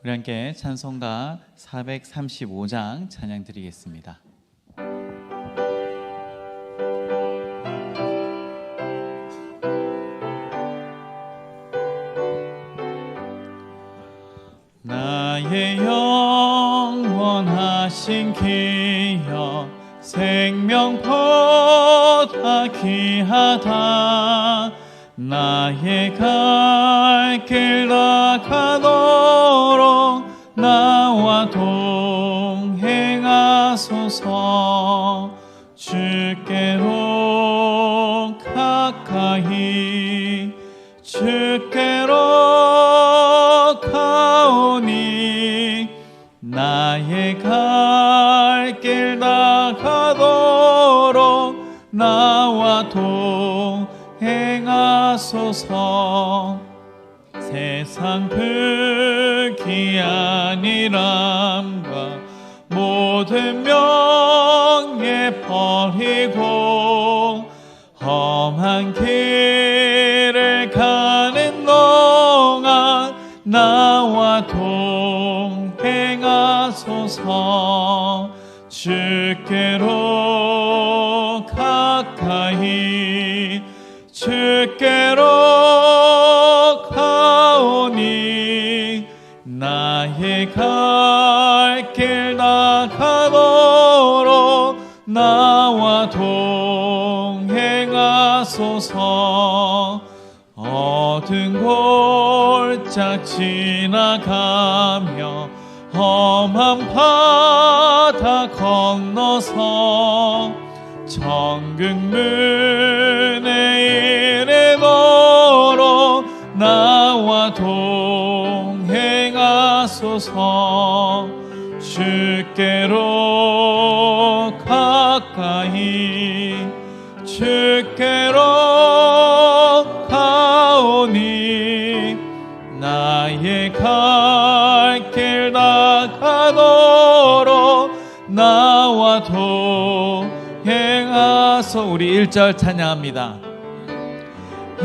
우리 함께 찬송가 435장 찬양 드리겠습니다. 나의 영원하신 기여 생명보다 귀하다. 나의 갈 길 나가도록 나와 동행하소서. 주께로 가까이 주께로 가오니 나의 갈 길 나가도록 나와 동행하소서. 세상 불귀한 일함과 모든 명예 버리고 험한 길을 가는 동안 나와 동행하소서. 주께로 가까이 주께로 가오니 나의 갈 길 나가도록 나와 동행하소서. 어두운 골짝 지나가며 험한 바다 건너서 천국 문에 이르도록 나와 동행하소서. 주께로 가까이 주께로 가오니 나의 갈 길 나가도록 나와 동행하소. 우리 1절 찬양합니다.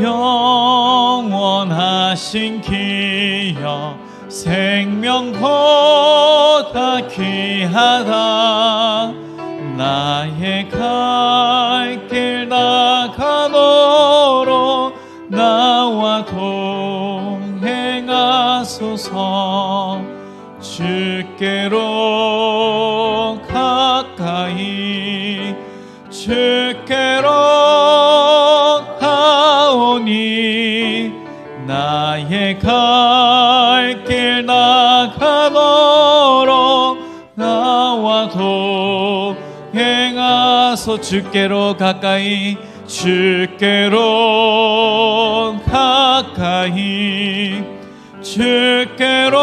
영원하신 기여 생명보다 귀하다. 나의 갈 길 나가도록 나와 동행하소서. 주께로 가까이 주께로 가오니 나의 갈 길 나가도록 나와 동행하소. 주께로 가까이 주께로 가까이 주께로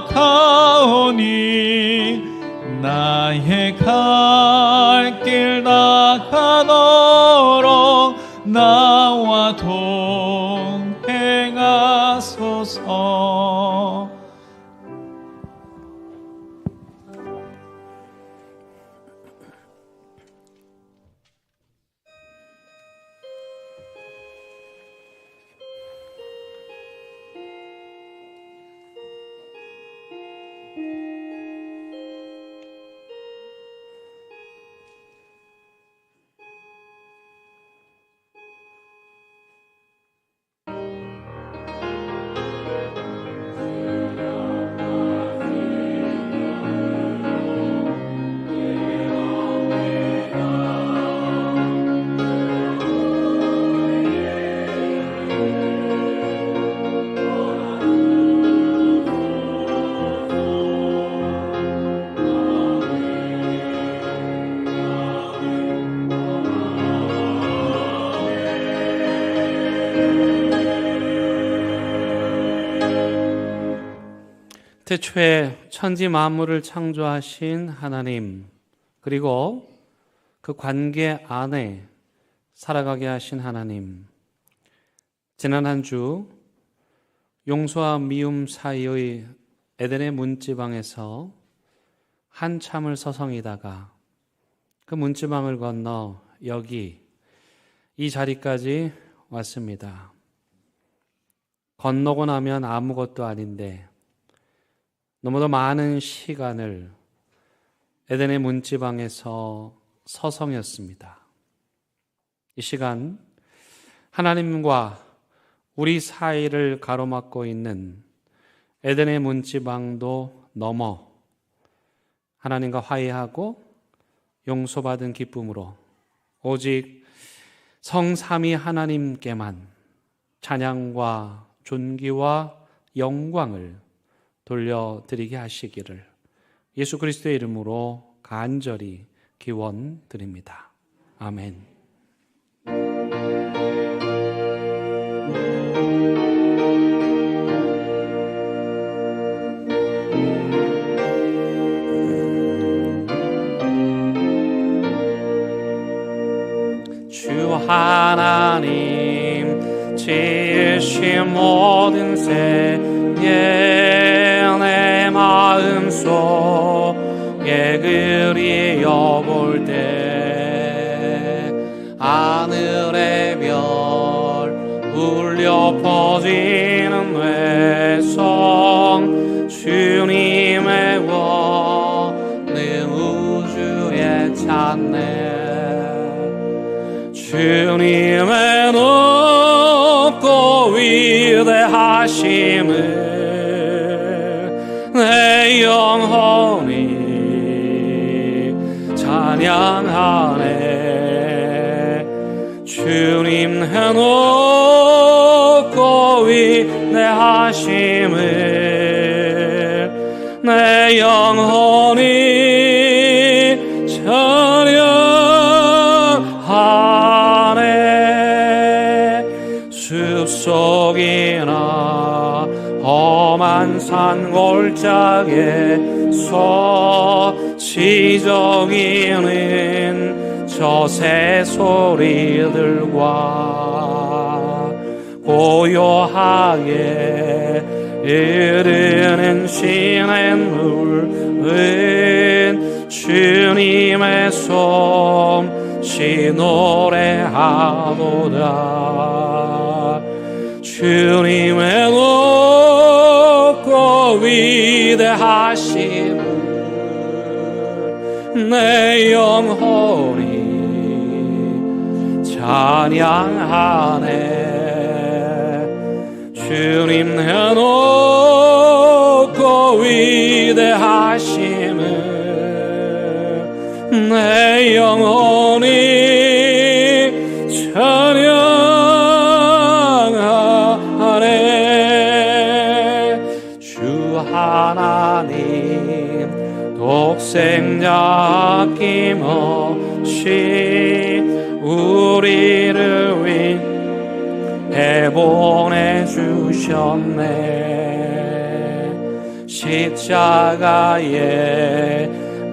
가오니 나의 갈 길 나가도록 나와 동행하소서. 태초에 천지 만물을 창조하신 하나님, 그리고 그 관계 안에 살아가게 하신 하나님, 지난 한 주 용서와 미움 사이의 에덴의 문지방에서 한참을 서성이다가 그 문지방을 건너 여기 이 자리까지 왔습니다. 건너고 나면 아무것도 아닌데 너무도 많은 시간을 에덴의 문지방에서 서성였습니다. 이 시간 하나님과 우리 사이를 가로막고 있는 에덴의 문지방도 넘어 하나님과 화해하고 용서받은 기쁨으로 오직 성삼위 하나님께만 찬양과 존귀와 영광을 돌려드리게 하시기를 예수 그리스도의 이름으로 간절히 기원드립니다. 아멘. 주 하나님 지으신 모든 새에 내 마음속에 그리워볼 때 하늘의 별 울려 퍼지는 외성 주님의 원능 우주에 찾네. 주님의 높고 위대하심을 내 영혼이 찬양하네. 주님의 높고 위대하심을 내 영혼이 찬양하네. 숲속이나 험한 산 골짜기에서 지저귀는 저 새소리들과 고요하게 흐르는 시냇물은 주님의 솜씨 노래하도다. 주님의 높고 위대하심을 내 영혼이 찬양하네. 주님의 높고 위대하심을 내 영혼이 찬양하네. 주 하나님 독생자 아낌없이 우리를 위해 보내주셨네. 십자가에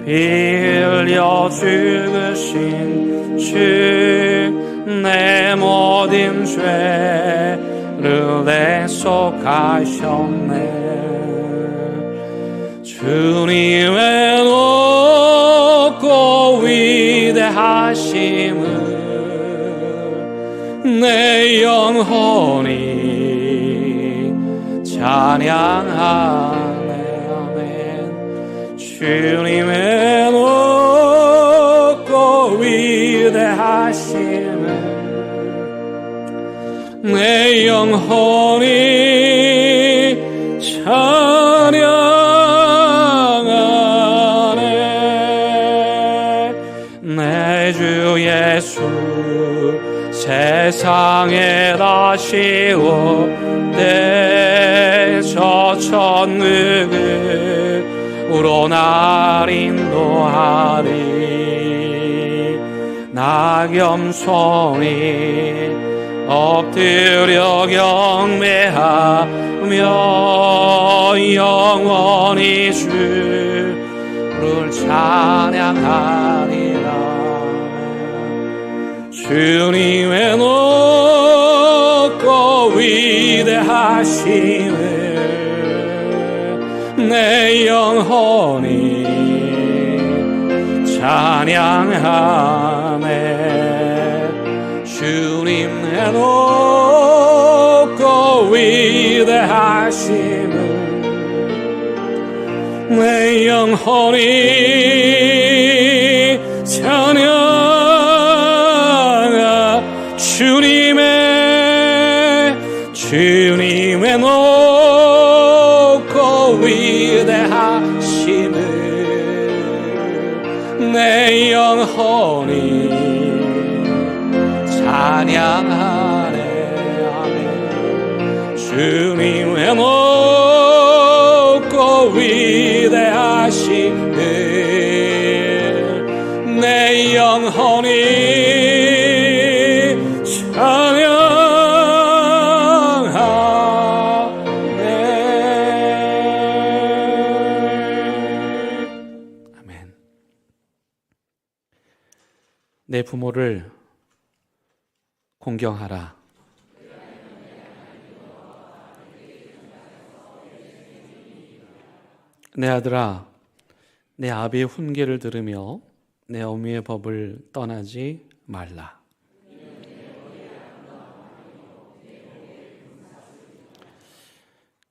피 흘려 죽으신 주 내 모든 죄를 대속하셨네. 주님의 높고 위대하심을 내 영혼이 찬양하네. 아멘. 주님의 높고 위대하심을 내 영혼이 찬양하네. 내 주 예수 세상에다 씌우되 저 천국으로 날 인도하리. 나 겸손히 엎드려 경배하며 영원히 주를 찬양하리라. 주님의 높고 위대하심을 내 영혼이 찬양하네. 주님의 높고 위대하심을 내 영혼이 찬양하 주님의 높고 위대하심을 내 영혼이 찬양하네. 아멘. 주님의 높고 위대하심을 내 영혼이 찬양하네. 아멘. 내 부모를 공경하라. 내 아들아, 내 아비의 훈계를 들으며 내 어미의 법을 떠나지 말라.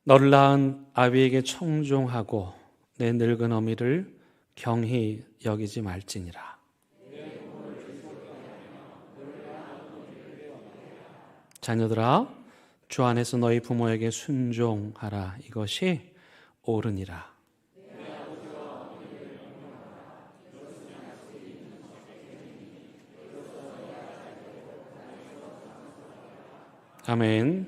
너를 낳은 아비에게 청종하고 내 늙은 어미를 경히 여기지 말지니라. 자녀들아, 주 안에서 너희 부모에게 순종하라. 이것이 옳으니라. 아멘.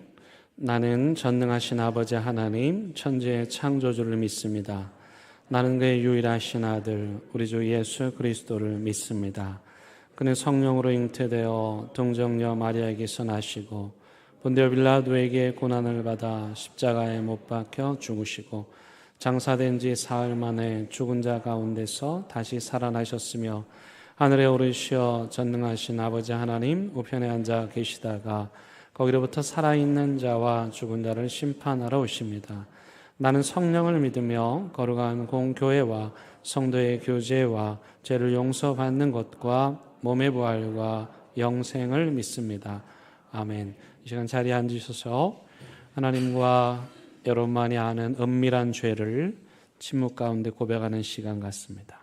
나는 전능하신 아버지 하나님, 천지의 창조주를 믿습니다. 나는 그의 유일하신 아들, 우리 주 예수 그리스도를 믿습니다. 그는 성령으로 잉태되어 동정녀 마리아에게서 나시고 본디오 빌라도에게 고난을 받아 십자가에 못 박혀 죽으시고 장사된 지 사흘 만에 죽은 자 가운데서 다시 살아나셨으며 하늘에 오르시어 전능하신 아버지 하나님 우편에 앉아 계시다가 거기로부터 살아있는 자와 죽은 자를 심판하러 오십니다. 나는 성령을 믿으며 거룩한 공교회와 성도의 교제와 죄를 용서받는 것과 몸의 부활과 영생을 믿습니다. 아멘. 이 시간 자리에 앉으셔서 하나님과 여러분만이 아는 은밀한 죄를 침묵 가운데 고백하는 시간 같습니다.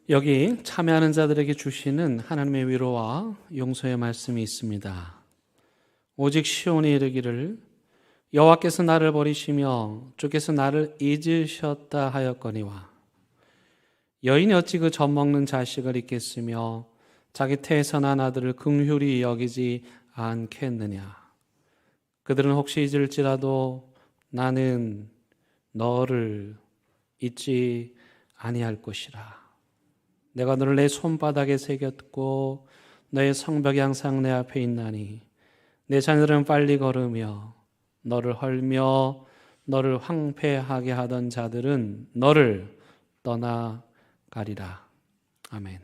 여기 참여하는 자들에게 주시는 하나님의 위로와 용서의 말씀이 있습니다. 오직 시온에 이르기를 여호와께서 나를 버리시며 주께서 나를 잊으셨다 하였거니와 여인이 어찌 그 젖먹는 자식을 잊겠으며 자기 태에서 난 아들을 긍휼히 여기지 않겠느냐. 그들은 혹시 잊을지라도 나는 너를 잊지 아니할 것이라. 내가 너를 내 손바닥에 새겼고 너의 성벽이 항상 내 앞에 있나니 내 자녀들은 빨리 걸으며 너를 헐며 너를 황폐하게 하던 자들은 너를 떠나가리라. 아멘.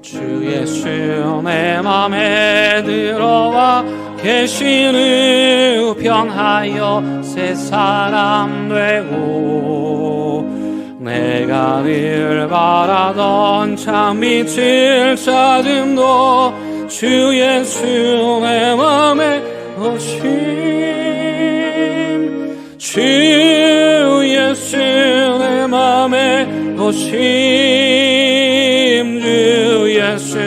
주 예수 내 맘에 들어와 계시는 우편하여 새 사람 되고 내가 늘 바라던 참 빛을 찾음도 주 예수 내 맘에 오심 주 예수 내 맘에 오심 주 예수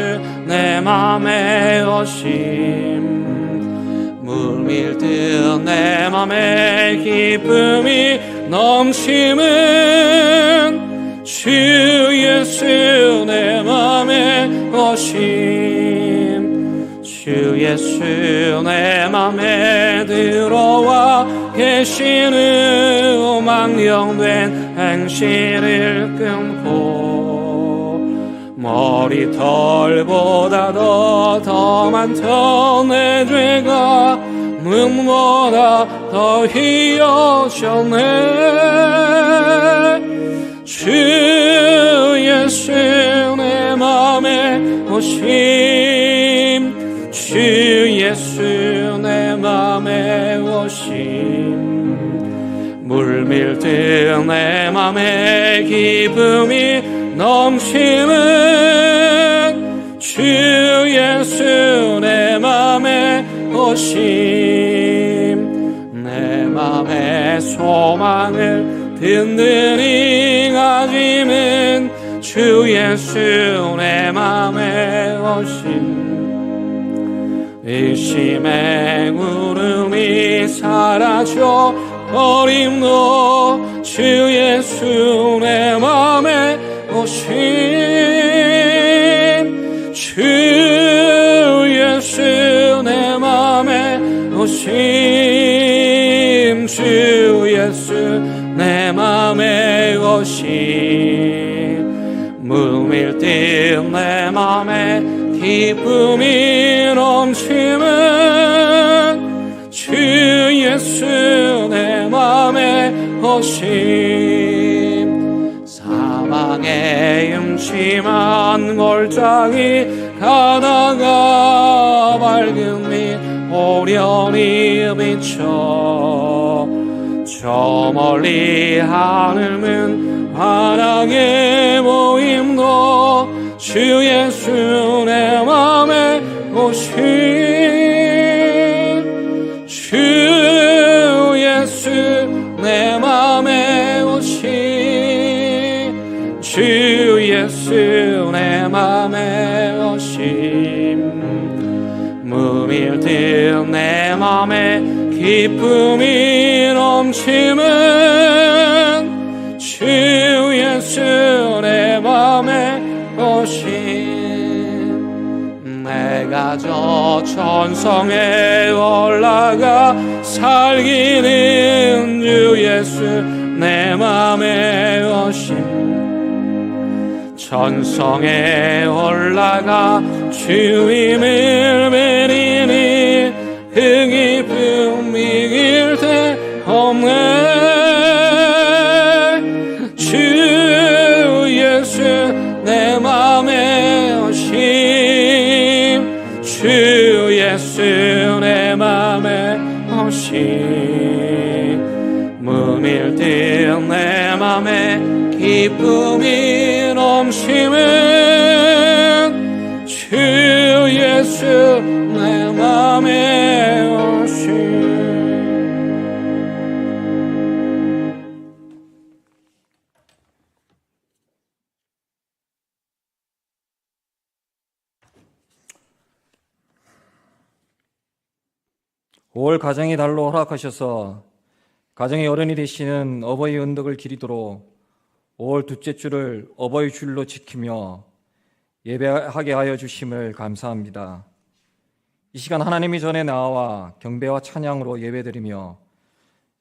내 맘에 오심 물밀듯 내 맘에 기쁨이 넘치는 주 예수 내 맘에 오심 주 예수 내 맘에 들어와 계시는 망령된 행실을 끊고 머리털보다도 더 많던 내 죄가 눈보다 더 희어졌네 주 예수 내 맘에 오심 주 예수 내 맘에 오심 물밀듯 내 맘에 기쁨이 넘치는 주 예수 내 맘에 오심 내 맘에 소망을 든든히 가지는 주 예수 내 맘에 오심 의심의 구름이 사라져 버림도 주 예수 내 맘에 오심 주 예수 내 맘에 오심 주 예수 내 맘에 오심 물밀듯 내 맘에 기쁨이 넘치는 주 예수 내 맘에 오심 사망의 음침한 골짜기 가다가 밝은 빛 오련히 비춰 저 멀리 하늘은 환하게 보임도 주 예수 내 맘에 오심 주 예수 내 맘에 오심 주 예수 내 맘에 오심 물밀듯 내 맘에 기쁨이 넘치는 주 예수 내 맘에 오심 내가 저 천성에 올라가 살기는 주 예수 내 맘에 오심 천성에 올라가 주임을 베리니 흥이 품이길 때 없네 주 예수 내 맘에 오심 주 예수 내 맘에 오심 물밀듯 내 맘에 기쁨이 넘치는 주 예수 내 맘에 오심 올 가정의 달로 허락하셔서 가정의 어른이 되시는 어버이 은덕을 기리도록 5월 둘째 주를 어버이 주일로 지키며 예배하게 하여 주심을 감사합니다. 이 시간 하나님이 전에 나와 경배와 찬양으로 예배드리며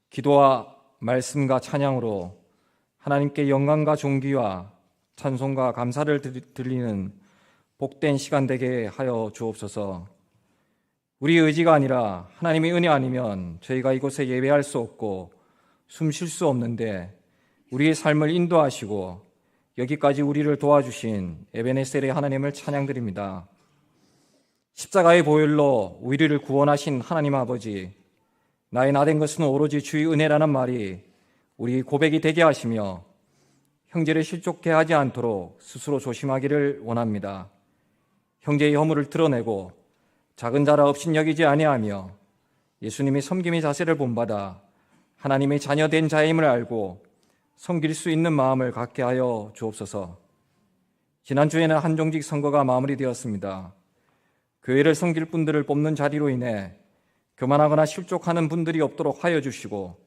기도와 말씀과 찬양으로 하나님께 영광과 존귀와 찬송과 감사를 드리는 복된 시간 되게 하여 주옵소서. 우리의 의지가 아니라 하나님의 은혜 아니면 저희가 이곳에 예배할 수 없고 숨 쉴 수 없는데 우리의 삶을 인도하시고 여기까지 우리를 도와주신 에베네셀의 하나님을 찬양드립니다. 십자가의 보혈로 우리를 구원하신 하나님 아버지, 나의 나된 것은 오로지 주의 은혜라는 말이 우리 고백이 되게 하시며 형제를 실족해 하지 않도록 스스로 조심하기를 원합니다. 형제의 허물을 드러내고 작은 자라 업신여기지 아니하며 예수님이 섬김의 자세를 본받아 하나님의 자녀된 자임을 알고 섬길 수 있는 마음을 갖게 하여 주옵소서. 지난주에는 한정직 선거가 마무리되었습니다. 교회를 섬길 분들을 뽑는 자리로 인해 교만하거나 실족하는 분들이 없도록 하여 주시고,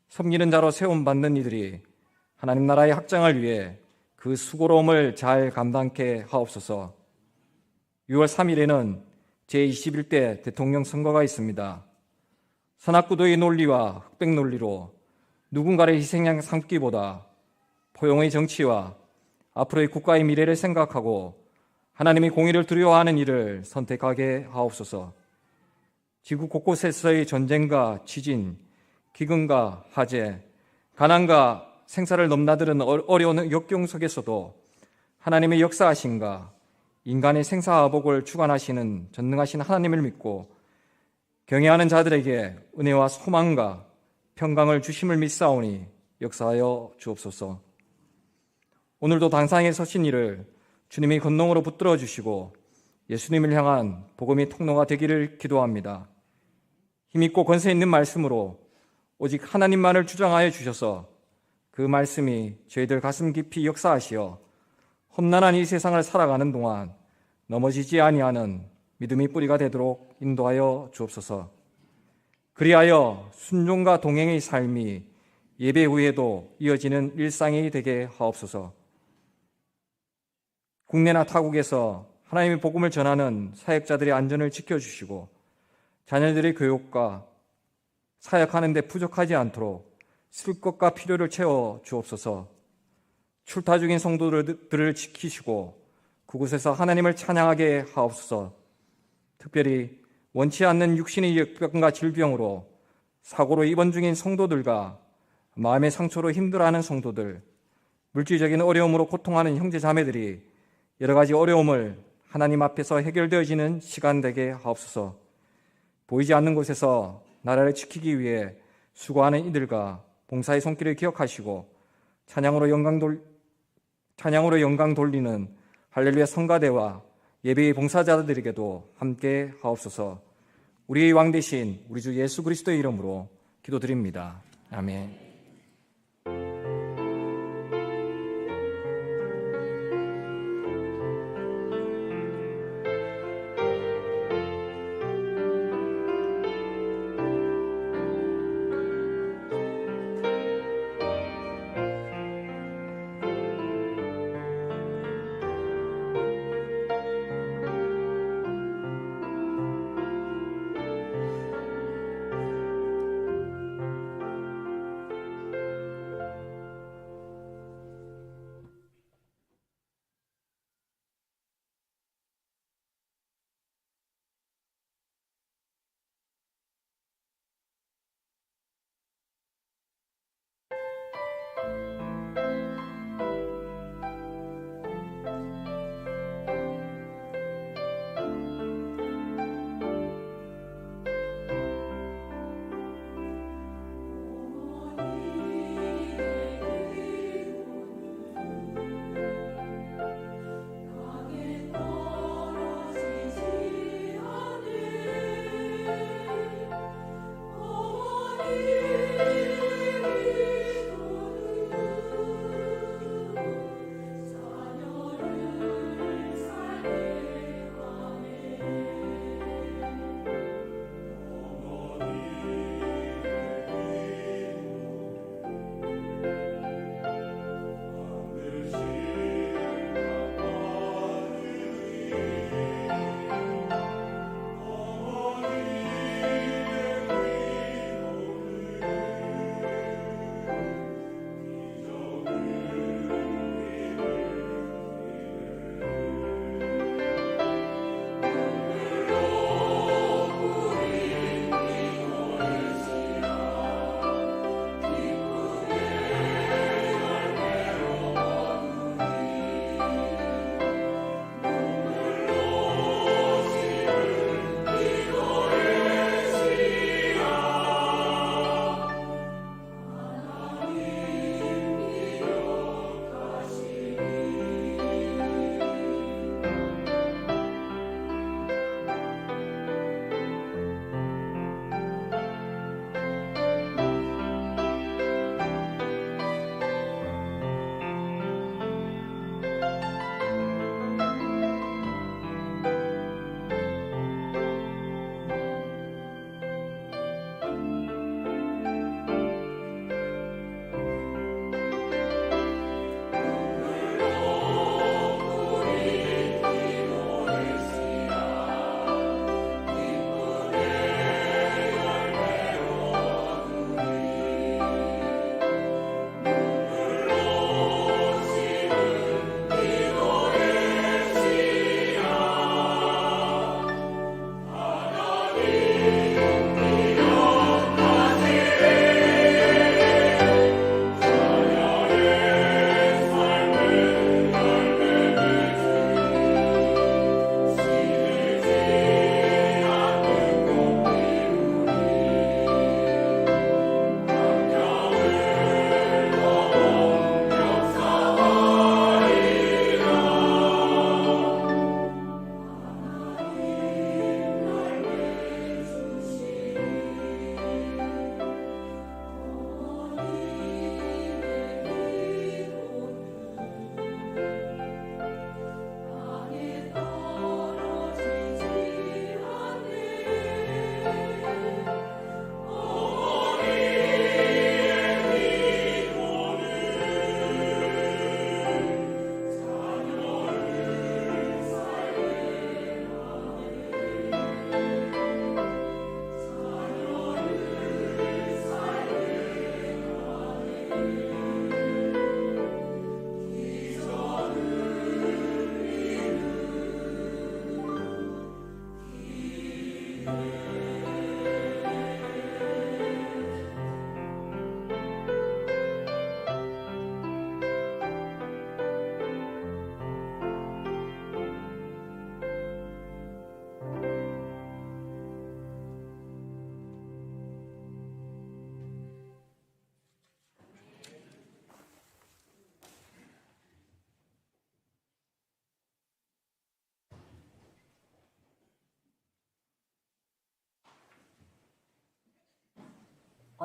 섬기는 자로 세움받는 이들이 하나님 나라의 확장을 위해 그 수고로움을 잘 감당케 하옵소서. 6월 3일에는 제21대 대통령 선거가 있습니다. 선악구도의 논리와 흑백 논리로 누군가를 희생양 삼기보다 포용의 정치와 앞으로의 국가의 미래를 생각하고 하나님의 공의를 두려워하는 일을 선택하게 하옵소서. 지구 곳곳에서의 전쟁과 지진, 기근과 화재, 가난과 생사를 넘나드는 어려운 역경 속에서도 하나님의 역사하심과 인간의 생사화복을 주관하시는 전능하신 하나님을 믿고 경외하는 자들에게 은혜와 소망과 평강을 주심을 믿사오니 역사하여 주옵소서. 오늘도 당상에 서신 이를 주님의 권능으로 붙들어 주시고 예수님을 향한 복음의 통로가 되기를 기도합니다. 힘있고 권세 있는 말씀으로 오직 하나님만을 주장하여 주셔서 그 말씀이 저희들 가슴 깊이 역사하시어 험난한 이 세상을 살아가는 동안 넘어지지 아니하는 믿음의 뿌리가 되도록 인도하여 주옵소서. 그리하여 순종과 동행의 삶이 예배 후에도 이어지는 일상이 되게 하옵소서. 국내나 타국에서 하나님의 복음을 전하는 사역자들의 안전을 지켜주시고 자녀들의 교육과 사역하는 데 부족하지 않도록 쓸 것과 필요를 채워 주옵소서. 출타 중인 성도들을 지키시고 그곳에서 하나님을 찬양하게 하옵소서. 특별히 원치 않는 육신의 역병과 질병으로 사고로 입원 중인 성도들과 마음의 상처로 힘들어하는 성도들, 물질적인 어려움으로 고통하는 형제 자매들이 여러 가지 어려움을 하나님 앞에서 해결되어지는 시간 되게 하옵소서. 보이지 않는 곳에서 나라를 지키기 위해 수고하는 이들과 봉사의 손길을 기억하시고 찬양으로 영광 돌리는 할렐루야 성가대와 예배의 봉사자들에게도 함께 하옵소서. 우리의 왕 되신 우리 주 예수 그리스도의 이름으로 기도드립니다. 아멘.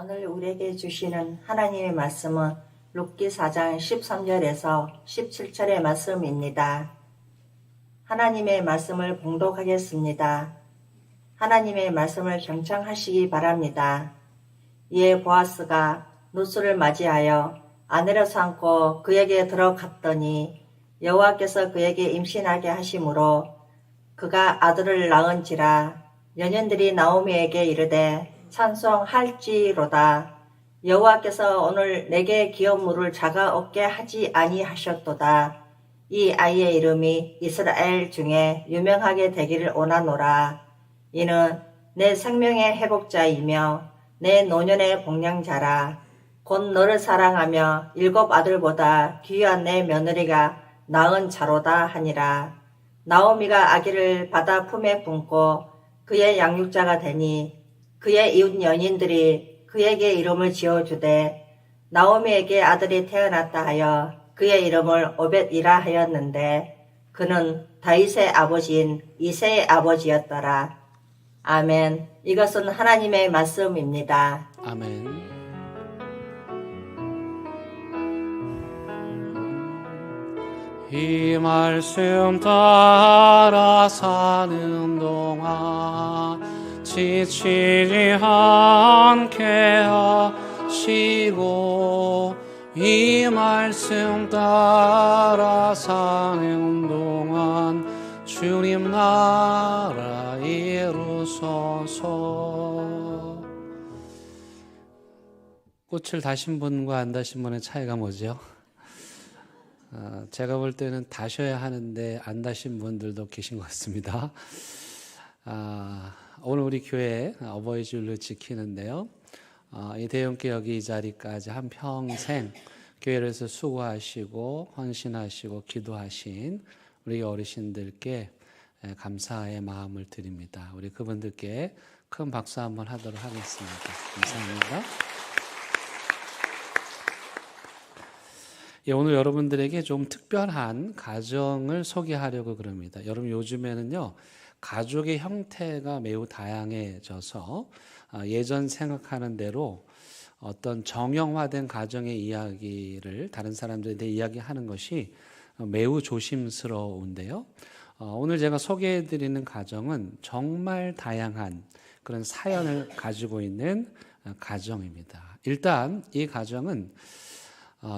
오늘 우리에게 주시는 하나님의 말씀은 룻기 4장 13절에서 17절의 말씀입니다. 하나님의 말씀을 봉독하겠습니다. 하나님의 말씀을 경청하시기 바랍니다. 이에 보아스가 룻을 맞이하여 아내를 삼고 그에게 들어갔더니 여호와께서 그에게 임신하게 하심으로 그가 아들을 낳은지라. 연인들이 나오미에게 이르되 찬송할지로다. 여호와께서 오늘 내게 기업 물을 자가 얻게 하지 아니하셨도다. 이 아이의 이름이 이스라엘 중에 유명하게 되기를 원하노라. 이는 내 생명의 회복자이며 내 노년의 복량자라. 곧 너를 사랑하며 7 아들보다 귀한 내 며느리가 낳은 자로다 하니라. 나오미가 아기를 받아 품에 품고 그의 양육자가 되니 그의 이웃 연인들이 그에게 이름을 지어주되 나오미에게 아들이 태어났다 하여 그의 이름을 오벳이라 하였는데 그는 다윗의 아버지인 이새의 아버지였더라. 아멘. 이것은 하나님의 말씀입니다. 아멘. 이 말씀 따라 사는 동안 지치지 않게 하시고 이 말씀 따라 사는 동안 주님 나라 이루소서. 꽃을 다신 분과 안 다신 분의 차이가 뭐죠? 제가 볼 때는 다셔야 하는데 안 다신 분들도 계신 것 같습니다. 오늘 우리 교회 어버이 주일을 지키는데요. 이 대형교 여기 이 자리까지 한평생 교회를 위해서 수고하시고 헌신하시고 기도하신 우리 어르신들께 감사의 마음을 드립니다. 우리 그분들께 큰 박수 한번 하도록 하겠습니다. 감사합니다. 오늘 여러분들에게 좀 특별한 가정을 소개하려고 그럽니다. 여러분 요즘에는요 가족의 형태가 매우 다양해져서 예전 생각하는 대로 어떤 정형화된 가정의 이야기를 다른 사람들한테 이야기하는 것이 매우 조심스러운데요. 오늘 제가 소개해드리는 가정은 정말 다양한 그런 사연을 가지고 있는 가정입니다. 일단 이 가정은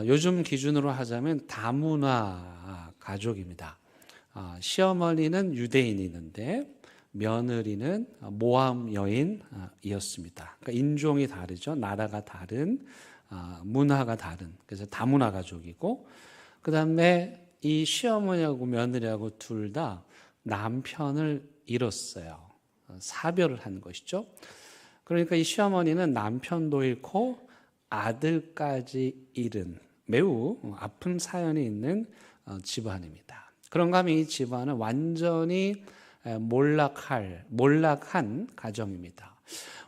요즘 기준으로 하자면 다문화 가족입니다. 시어머니는 유대인이는데 며느리는 모함 여인이었습니다. 그러니까 인종이 다르죠. 나라가 다른, 문화가 다른. 그래서 다문화 가족이고, 그 다음에 이 시어머니하고 며느리하고 둘 다 남편을 잃었어요. 사별을 한 것이죠. 그러니까 이 시어머니는 남편도 잃고 아들까지 잃은 매우 아픈 사연이 있는 집안입니다. 그런가 하면 이 집안은 완전히 몰락한 가정입니다.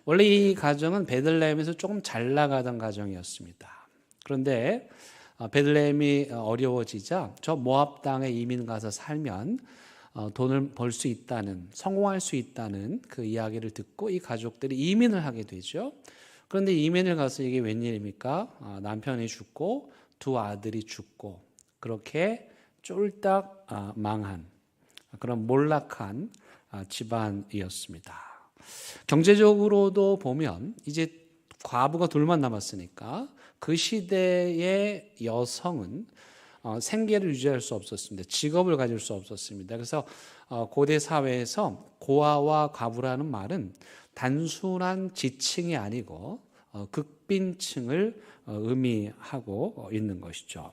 원래 이 가정은 베들레헴에서 조금 잘 나가던 가정이었습니다. 그런데 베들레헴이 어려워지자 저 모압 땅에 이민 가서 살면 돈을 벌 수 있다는, 성공할 수 있다는 그 이야기를 듣고 이 가족들이 이민을 하게 되죠. 그런데 이민을 가서 이게 웬일입니까? 남편이 죽고 2 아들이 죽고 그렇게 쫄딱 망한 그런 몰락한 집안이었습니다. 경제적으로도 보면 이제 과부가 둘만 남았으니까 그 시대의 여성은 생계를 유지할 수 없었습니다. 직업을 가질 수 없었습니다. 그래서 고대 사회에서 고아와 과부라는 말은 단순한 지칭이 아니고 극빈층을 의미하고 있는 것이죠.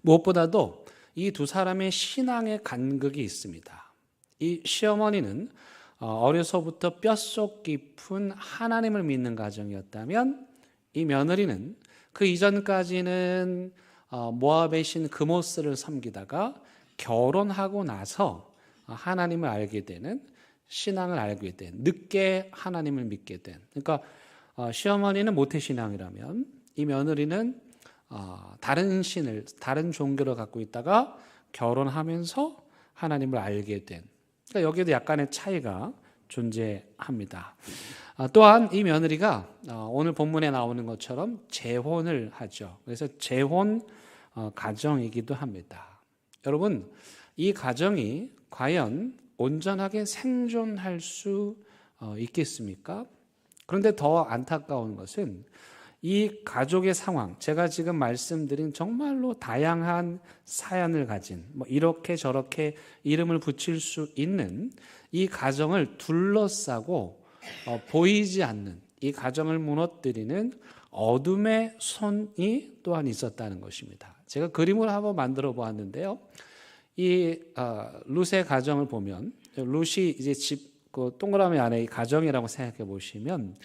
무엇보다도 이 2 사람의 신앙의 간극이 있습니다. 이 시어머니는 어려서부터 뼛속 깊은 하나님을 믿는 가정이었다면 이 며느리는 그 이전까지는 모압의 신 그모스를 섬기다가 결혼하고 나서 하나님을 알게 되는, 신앙을 알게 된, 늦게 하나님을 믿게 된. 그러니까 시어머니는 모태신앙이라면 이 며느리는 다른 신을, 다른 종교를 갖고 있다가 결혼하면서 하나님을 알게 된. 그러니까 여기에도 약간의 차이가 존재합니다. 또한 이 며느리가 오늘 본문에 나오는 것처럼 재혼을 하죠. 그래서 재혼 가정이기도 합니다. 여러분, 이 가정이 과연 온전하게 생존할 수 있겠습니까? 그런데 더 안타까운 것은 이 가족의 상황, 제가 지금 말씀드린 정말로 다양한 사연을 가진 이렇게 저렇게 이름을 붙일 수 있는 이 가정을 둘러싸고 보이지 않는 이 가정을 무너뜨리는 어둠의 손이 또한 있었다는 것입니다. 제가 그림을 한번 만들어 보았는데요. 이 룻의 가정을 보면 룻이 이제 집 그 동그라미 안에 이 가정이라고 생각해 보시면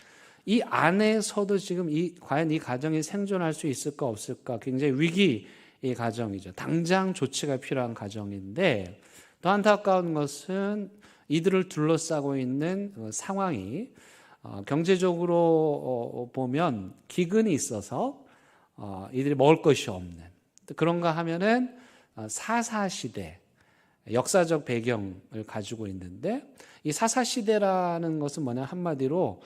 이 안에서도 지금 과연 이 가정이 생존할 수 있을까 없을까 굉장히 위기의 가정이죠. 당장 조치가 필요한 가정인데 더 안타까운 것은 이들을 둘러싸고 있는 상황이 경제적으로 보면 기근이 있어서 이들이 먹을 것이 없는 그런가 하면은 사사시대 역사적 배경을 가지고 있는데 이 사사시대라는 것은 뭐냐 한마디로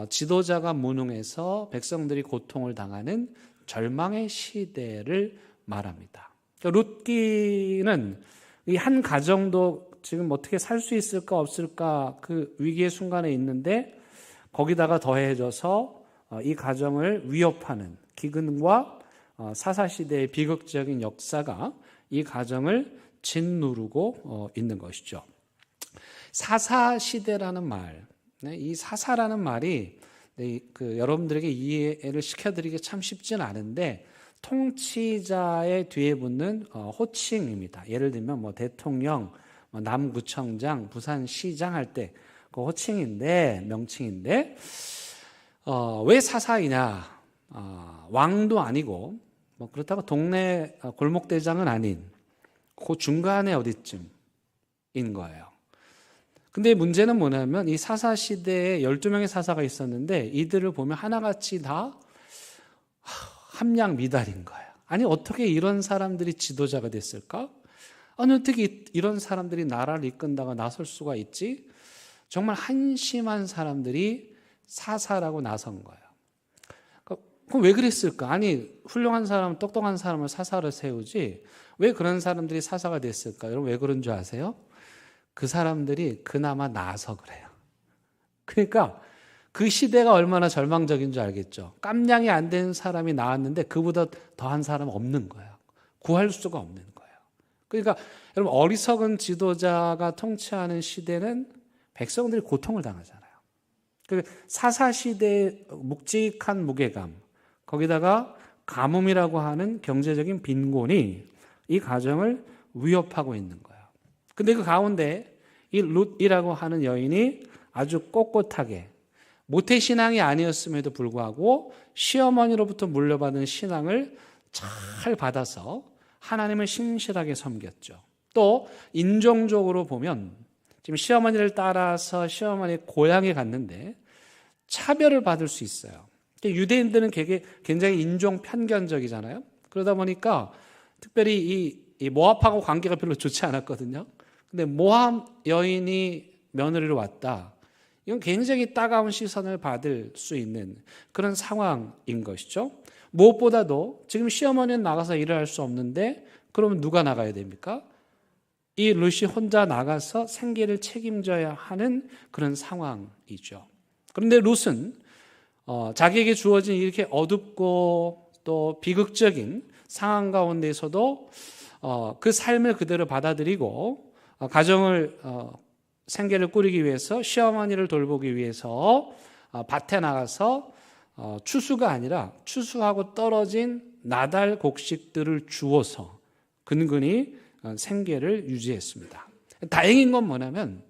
지도자가 무능해서 백성들이 고통을 당하는 절망의 시대를 말합니다. 룻기는 이 한 가정도 지금 어떻게 살 수 있을까 없을까 그 위기의 순간에 있는데 거기다가 더해져서 이 가정을 위협하는 기근과 사사시대의 비극적인 역사가 이 가정을 짓누르고 있는 것이죠. 사사시대라는 말, 이 사사라는 말이 여러분들에게 이해를 시켜드리기 참 쉽진 않은데 통치자의 뒤에 붙는 호칭입니다. 예를 들면 대통령, 남구청장, 부산시장 할 때 그 호칭인데 명칭인데 왜 사사이냐? 왕도 아니고 그렇다고 동네 골목대장은 아닌 그 중간에 어디쯤인 거예요. 근데 문제는 뭐냐면 이 사사시대에 12명의 사사가 있었는데 이들을 보면 하나같이 다 함량미달인 거예요. 아니 어떻게 이런 사람들이 지도자가 됐을까? 아니 어떻게 이런 사람들이 나라를 이끈다가 나설 수가 있지? 정말 한심한 사람들이 사사라고 나선 거예요. 그럼 왜 그랬을까? 아니 훌륭한 사람, 똑똑한 사람을 사사로 세우지 왜 그런 사람들이 사사가 됐을까? 여러분 왜 그런 줄 아세요? 그 사람들이 그나마 나서 그래요. 그러니까 그 시대가 얼마나 절망적인 줄 알겠죠. 깜냥이 안 되는 사람이 나왔는데 그보다 더한 사람은 없는 거예요. 구할 수가 없는 거예요. 그러니까 여러분 어리석은 지도자가 통치하는 시대는 백성들이 고통을 당하잖아요. 사사시대의 묵직한 무게감, 거기다가 가뭄이라고 하는 경제적인 빈곤이 이 가정을 위협하고 있는 거예요. 근데 그 가운데 이 룻이라고 하는 여인이 아주 꼿꼿하게 모태신앙이 아니었음에도 불구하고 시어머니로부터 물려받은 신앙을 잘 받아서 하나님을 신실하게 섬겼죠. 또 인종적으로 보면 지금 시어머니를 따라서 시어머니 고향에 갔는데 차별을 받을 수 있어요. 유대인들은 굉장히 인종 편견적이잖아요. 그러다 보니까 특별히 이 모압하고 관계가 별로 좋지 않았거든요. 근데 모압 여인이 며느리로 왔다. 이건 굉장히 따가운 시선을 받을 수 있는 그런 상황인 것이죠. 무엇보다도 지금 시어머니는 나가서 일을 할 수 없는데 그러면 누가 나가야 됩니까? 이 룻이 혼자 나가서 생계를 책임져야 하는 그런 상황이죠. 그런데 룻은 자기에게 주어진 이렇게 어둡고 또 비극적인 상황 가운데서도 그 삶을 그대로 받아들이고 가정을 생계를 꾸리기 위해서 시어머니를 돌보기 위해서 밭에 나가서 추수가 아니라 추수하고 떨어진 나달 곡식들을 주워서 근근히 생계를 유지했습니다. 다행인 건 뭐냐면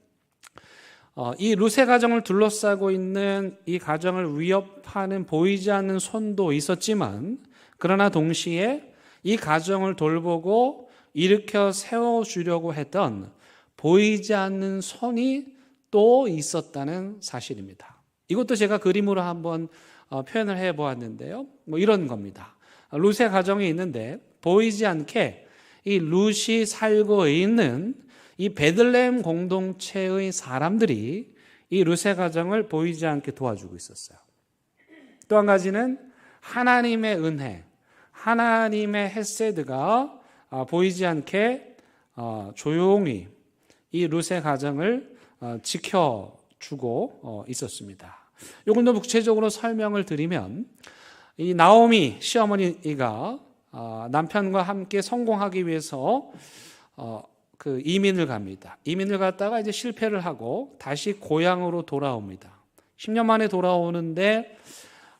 이 룻의 가정을 둘러싸고 있는 이 가정을 위협하는 보이지 않는 손도 있었지만 그러나 동시에 이 가정을 돌보고 일으켜 세워주려고 했던 보이지 않는 손이 또 있었다는 사실입니다. 이것도 제가 그림으로 한번 표현을 해보았는데요. 이런 겁니다. 룻의 가정이 있는데 보이지 않게 이 룻이 살고 있는 이 베들레헴 공동체의 사람들이 이 룻의 가정을 보이지 않게 도와주고 있었어요. 또 한 가지는 하나님의 은혜, 하나님의 헤세드가 보이지 않게 조용히 이 룻의 가정을 지켜주고 있었습니다. 이걸 더 구체적으로 설명을 드리면, 이 나오미 시어머니가 남편과 함께 성공하기 위해서 그 이민을 갑니다. 이민을 갔다가 이제 실패를 하고 다시 고향으로 돌아옵니다. 10년 만에 돌아오는데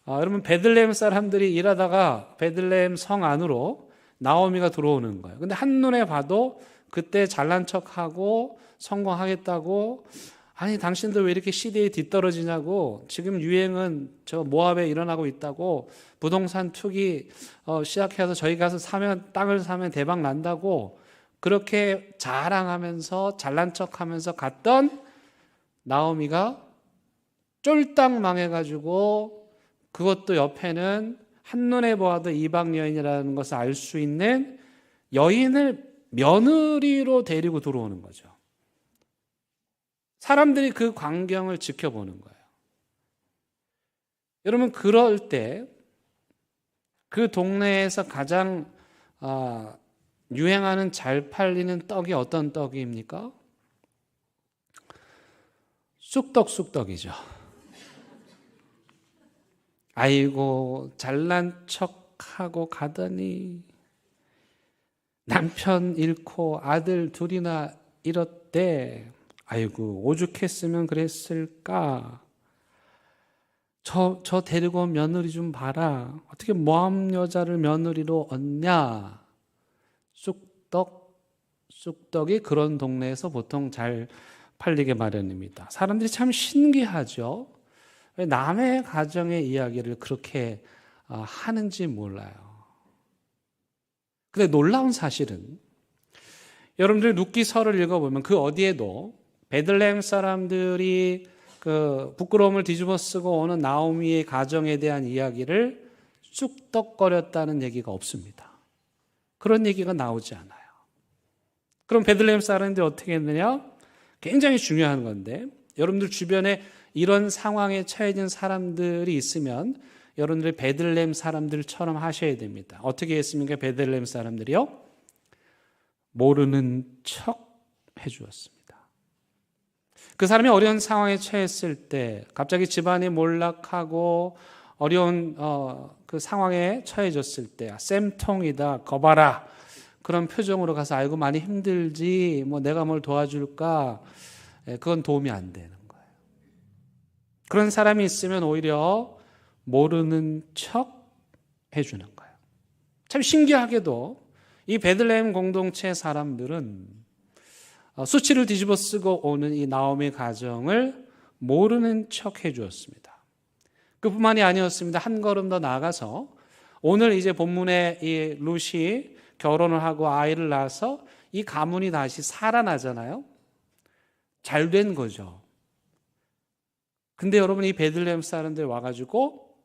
여러분, 베들레헴 사람들이 일하다가 베들레헴 성 안으로 나오미가 들어오는 거예요. 근데 한눈에 봐도 그때 잘난 척하고 성공하겠다고, 아니 당신들 왜 이렇게 시대에 뒤떨어지냐고, 지금 유행은 저 모압에 일어나고 있다고, 부동산 투기 시작해서 저희 가서 땅을 사면 대박 난다고 그렇게 자랑하면서 잘난 척하면서 갔던 나오미가 쫄딱 망해가지고, 그것도 옆에는 한눈에 보아도 이방 여인이라는 것을 알 수 있는 여인을 며느리로 데리고 들어오는 거죠. 사람들이 그 광경을 지켜보는 거예요. 여러분, 그럴 때 그 동네에서 가장 유행하는 잘 팔리는 떡이 어떤 떡입니까? 쑥떡이죠. 아이고, 잘난 척하고 가더니 남편 잃고 아들 둘이나 잃었대. 아이고, 오죽했으면 그랬을까. 저 데리고 온 며느리 좀 봐라. 어떻게 모함 여자를 며느리로 얻냐. 쑥떡이 그런 동네에서 보통 잘 팔리게 마련입니다. 사람들이 참 신기하죠. 왜 남의 가정의 이야기를 그렇게 하는지 몰라요. 근데 놀라운 사실은, 여러분들 룻기서를 읽어보면 그 어디에도 베들레헴 사람들이 그 부끄러움을 뒤집어 쓰고 오는 나오미의 가정에 대한 이야기를 쑥덕거렸다는 얘기가 없습니다. 그런 얘기가 나오지 않아요. 그럼 베들레헴 사람들이 어떻게 했느냐? 굉장히 중요한 건데, 여러분들 주변에 이런 상황에 처해진 사람들이 있으면 여러분들이 베들레헴 사람들처럼 하셔야 됩니다. 어떻게 했습니까? 베들레헴 사람들이요? 모르는 척 해주었습니다. 그 사람이 어려운 상황에 처했을 때, 갑자기 집안이 몰락하고 어려운 그 상황에 처해졌을 때, 쌤통이다, 거봐라, 그런 표정으로 가서 아이고 많이 힘들지, 뭐 내가 뭘 도와줄까, 그건 도움이 안 되는 거예요. 그런 사람이 있으면 오히려 모르는 척 해주는 거예요. 참 신기하게도 이 베들레헴 공동체 사람들은 수치를 뒤집어 쓰고 오는 이 나오미 가정을 모르는 척 해주었습니다. 그뿐만이 아니었습니다. 한 걸음 더 나아가서 오늘 이제 본문에 이 룻이 결혼을 하고 아이를 낳아서 이 가문이 다시 살아나잖아요. 잘 된 거죠. 근데 여러분, 이 베들레헴 사람들 와가지고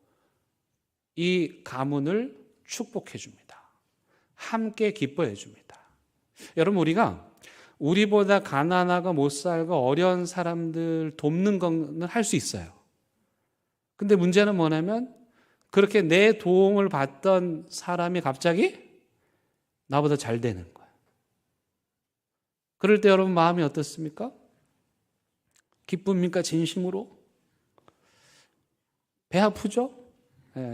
이 가문을 축복해 줍니다. 함께 기뻐해 줍니다. 여러분, 우리보다 가난하고 못 살고 어려운 사람들 돕는 건 할 수 있어요. 근데 문제는 뭐냐면, 그렇게 내 도움을 받던 사람이 갑자기 나보다 잘 되는 거예요. 그럴 때 여러분 마음이 어떻습니까? 기쁩니까? 진심으로? 배 아프죠?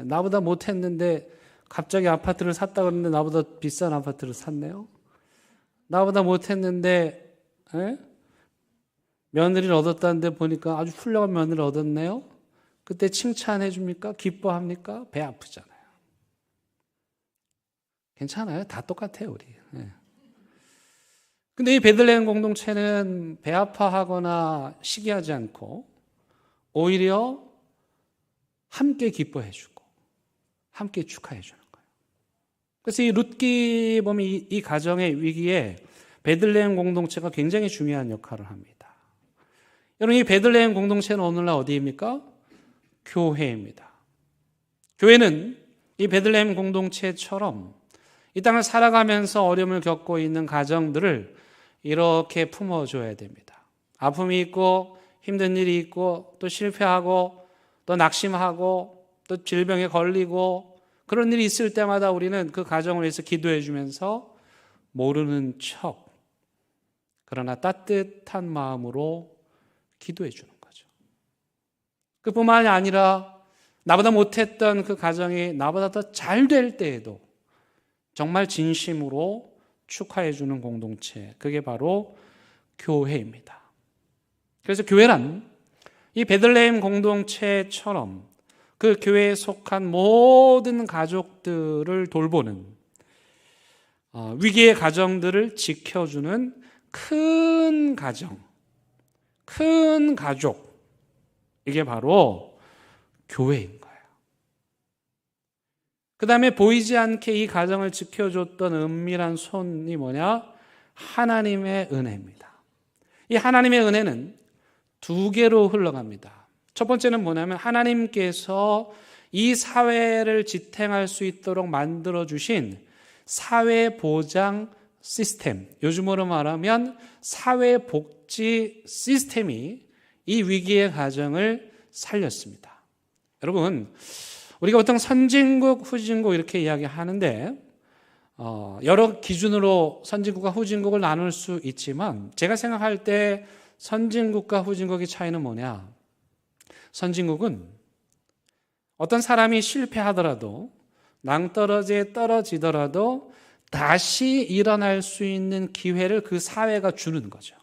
나보다 못했는데 갑자기 아파트를 샀다 그러는데 나보다 비싼 아파트를 샀네요. 나보다 못했는데 며느리를 얻었다는데 보니까 아주 훌륭한 며느리를 얻었네요. 그때 칭찬해 줍니까? 기뻐합니까? 배 아프잖아요. 괜찮아요. 다 똑같아요, 우리. 근데 이 베들레헴 공동체는 배 아파하거나 시기하지 않고 오히려 함께 기뻐해 주고 함께 축하해 주는 거예요. 그래서 이 룻기 보면 이 가정의 위기에 베들레헴 공동체가 굉장히 중요한 역할을 합니다. 여러분, 이 베들레헴 공동체는 오늘날 어디입니까? 교회입니다. 교회는 이 베들레헴 공동체처럼 이 땅을 살아가면서 어려움을 겪고 있는 가정들을 이렇게 품어줘야 됩니다. 아픔이 있고 힘든 일이 있고 또 실패하고 또 낙심하고 또 질병에 걸리고 그런 일이 있을 때마다 우리는 그 가정을 위해서 기도해 주면서 모르는 척 그러나 따뜻한 마음으로 기도해 주는 거죠. 그뿐만이 아니라 나보다 못했던 그 가정이 나보다 더 잘 될 때에도 정말 진심으로 축하해 주는 공동체, 그게 바로 교회입니다. 그래서 교회란 이 베들레헴 공동체처럼 그 교회에 속한 모든 가족들을 돌보는 위기의 가정들을 지켜주는 큰 가정, 큰 가족, 이게 바로 교회인 거예요. 그 다음에 보이지 않게 이 가정을 지켜줬던 은밀한 손이 뭐냐? 하나님의 은혜입니다. 이 하나님의 은혜는 두 개로 흘러갑니다. 첫 번째는 뭐냐면 하나님께서 이 사회를 지탱할 수 있도록 만들어주신 사회보장 시스템, 요즘으로 말하면 사회복지 시스템이 이 위기의 가정을 살렸습니다. 여러분, 우리가 보통 선진국, 후진국 이렇게 이야기하는데 여러 기준으로 선진국과 후진국을 나눌 수 있지만 제가 생각할 때 선진국과 후진국의 차이는 뭐냐? 선진국은 어떤 사람이 실패하더라도 낭떠러지에 떨어지더라도 다시 일어날 수 있는 기회를 그 사회가 주는 거죠.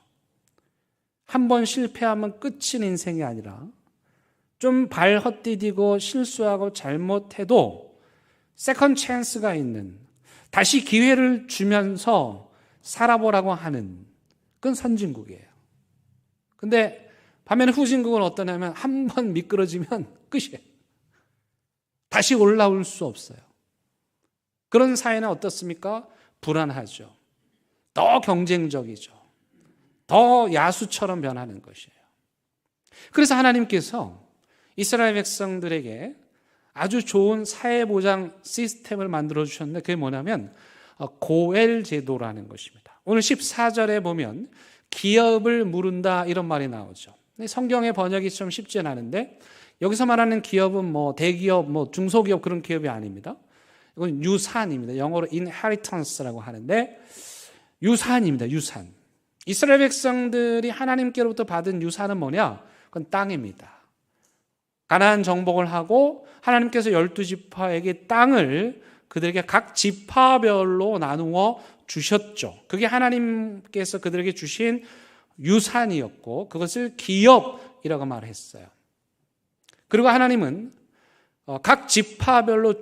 한 번 실패하면 끝인 인생이 아니라 좀 발 헛디디고 실수하고 잘못해도 세컨 찬스가 있는, 다시 기회를 주면서 살아보라고 하는 그건 선진국이에요. 근데 반면에 후진국은 어떠냐면 한 번 미끄러지면 끝이에요. 다시 올라올 수 없어요. 그런 사회는 어떻습니까? 불안하죠. 더 경쟁적이죠. 더 야수처럼 변하는 것이에요. 그래서 하나님께서 이스라엘 백성들에게 아주 좋은 사회보장 시스템을 만들어 주셨는데 그게 뭐냐면 고엘 제도라는 것입니다. 오늘 14절에 보면 기업을 물은다 이런 말이 나오죠. 성경의 번역이 좀 쉽진 않은데 여기서 말하는 기업은 뭐 대기업, 뭐 중소기업 그런 기업이 아닙니다. 이건 유산입니다. 영어로 inheritance라고 하는데 유산입니다. 유산. 이스라엘 백성들이 하나님께로부터 받은 유산은 뭐냐? 그건 땅입니다. 가나안 정복을 하고 하나님께서 12지파에게 땅을 그들에게 각 지파별로 나누어 주셨죠. 그게 하나님께서 그들에게 주신 유산이었고 그것을 기업이라고 말했어요. 그리고 하나님은 각 지파별로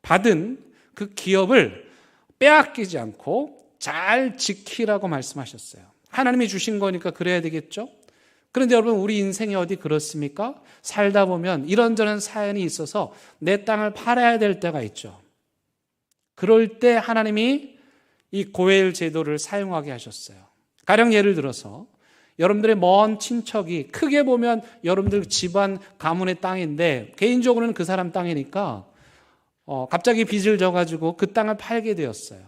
받은 그 기업을 빼앗기지 않고 잘 지키라고 말씀하셨어요. 하나님이 주신 거니까 그래야 되겠죠? 그런데 여러분, 우리 인생이 어디 그렇습니까? 살다 보면 이런저런 사연이 있어서 내 땅을 팔아야 될 때가 있죠. 그럴 때 하나님이 이 고엘 제도를 사용하게 하셨어요. 가령 예를 들어서 여러분들의 먼 친척이 크게 보면 여러분들 집안 가문의 땅인데 개인적으로는 그 사람 땅이니까 갑자기 빚을 져가지고 그 땅을 팔게 되었어요.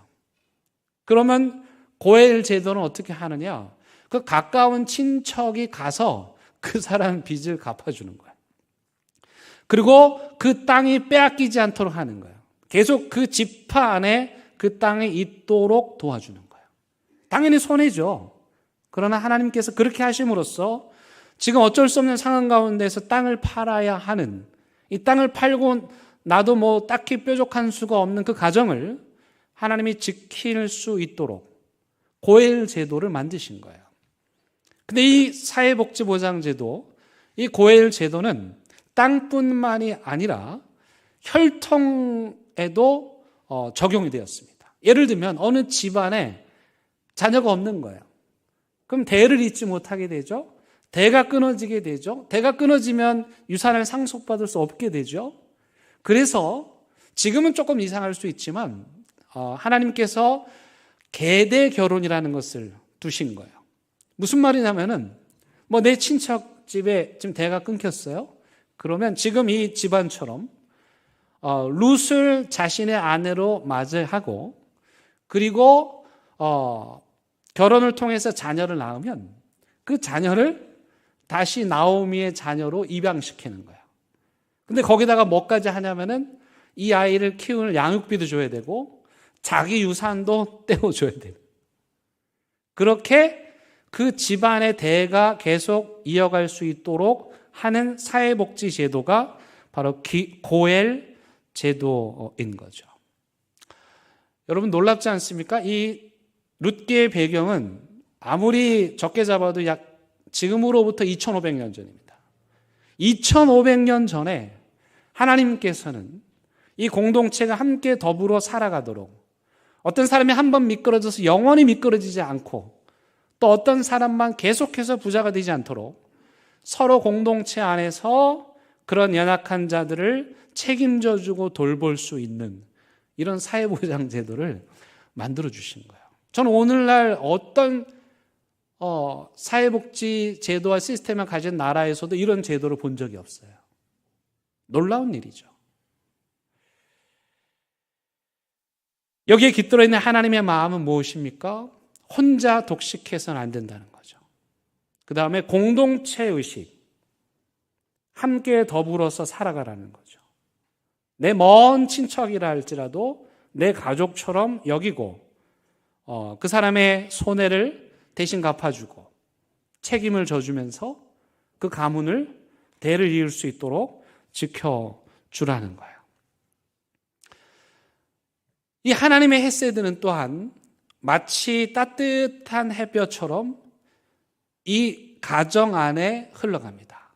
그러면 고엘 제도는 어떻게 하느냐? 그 가까운 친척이 가서 그 사람 빚을 갚아주는 거예요. 그리고 그 땅이 빼앗기지 않도록 하는 거예요. 계속 그 지파 안에 그 땅이 있도록 도와주는 거예요. 당연히 손해죠. 그러나 하나님께서 그렇게 하심으로써 지금 어쩔 수 없는 상황 가운데서 땅을 팔아야 하는, 이 땅을 팔고 나도 뭐 딱히 뾰족한 수가 없는 그 가정을 하나님이 지킬 수 있도록 고엘 제도를 만드신 거예요. 근데 이 사회복지보장제도, 이 고엘 제도는 땅뿐만이 아니라 혈통에도 적용이 되었습니다. 예를 들면 어느 집안에 자녀가 없는 거예요. 그럼 대를 잇지 못하게 되죠. 대가 끊어지게 되죠. 대가 끊어지면 유산을 상속받을 수 없게 되죠. 그래서 지금은 조금 이상할 수 있지만 하나님께서 계대 결혼이라는 것을 두신 거예요. 무슨 말이냐면은 뭐 내 친척 집에 지금 대가 끊겼어요. 그러면 지금 이 집안처럼 룻을 자신의 아내로 맞이하고 그리고 결혼을 통해서 자녀를 낳으면 그 자녀를 다시 나오미의 자녀로 입양시키는 거예요. 근데 거기다가 뭐까지 하냐면은 이 아이를 키우는 양육비도 줘야 되고 자기 유산도 떼어줘야 돼요. 그렇게 그 집안의 대가 계속 이어갈 수 있도록 하는 사회복지 제도가 바로 고엘 제도인 거죠. 여러분 놀랍지 않습니까? 이 룻기의 배경은 아무리 적게 잡아도 약 지금으로부터 2500년 전입니다. 2500년 전에 하나님께서는 이 공동체가 함께 더불어 살아가도록 어떤 사람이 한번 미끄러져서 영원히 미끄러지지 않고 또 어떤 사람만 계속해서 부자가 되지 않도록 서로 공동체 안에서 그런 연약한 자들을 책임져 주고 돌볼 수 있는 이런 사회보장 제도를 만들어 주신 거예요. 저는 오늘날 어떤 사회복지 제도와 시스템을 가진 나라에서도 이런 제도를 본 적이 없어요. 놀라운 일이죠. 여기에 깃들어 있는 하나님의 마음은 무엇입니까? 혼자 독식해서는 안 된다는 거죠. 그 다음에 공동체 의식, 함께 더불어서 살아가라는 거죠. 내 먼 친척이라 할지라도 내 가족처럼 여기고 그 사람의 손해를 대신 갚아주고 책임을 져주면서 그 가문을 대를 이을 수 있도록 지켜주라는 거예요. 이 하나님의 헤세드는 또한 마치 따뜻한 햇볕처럼 이 가정 안에 흘러갑니다.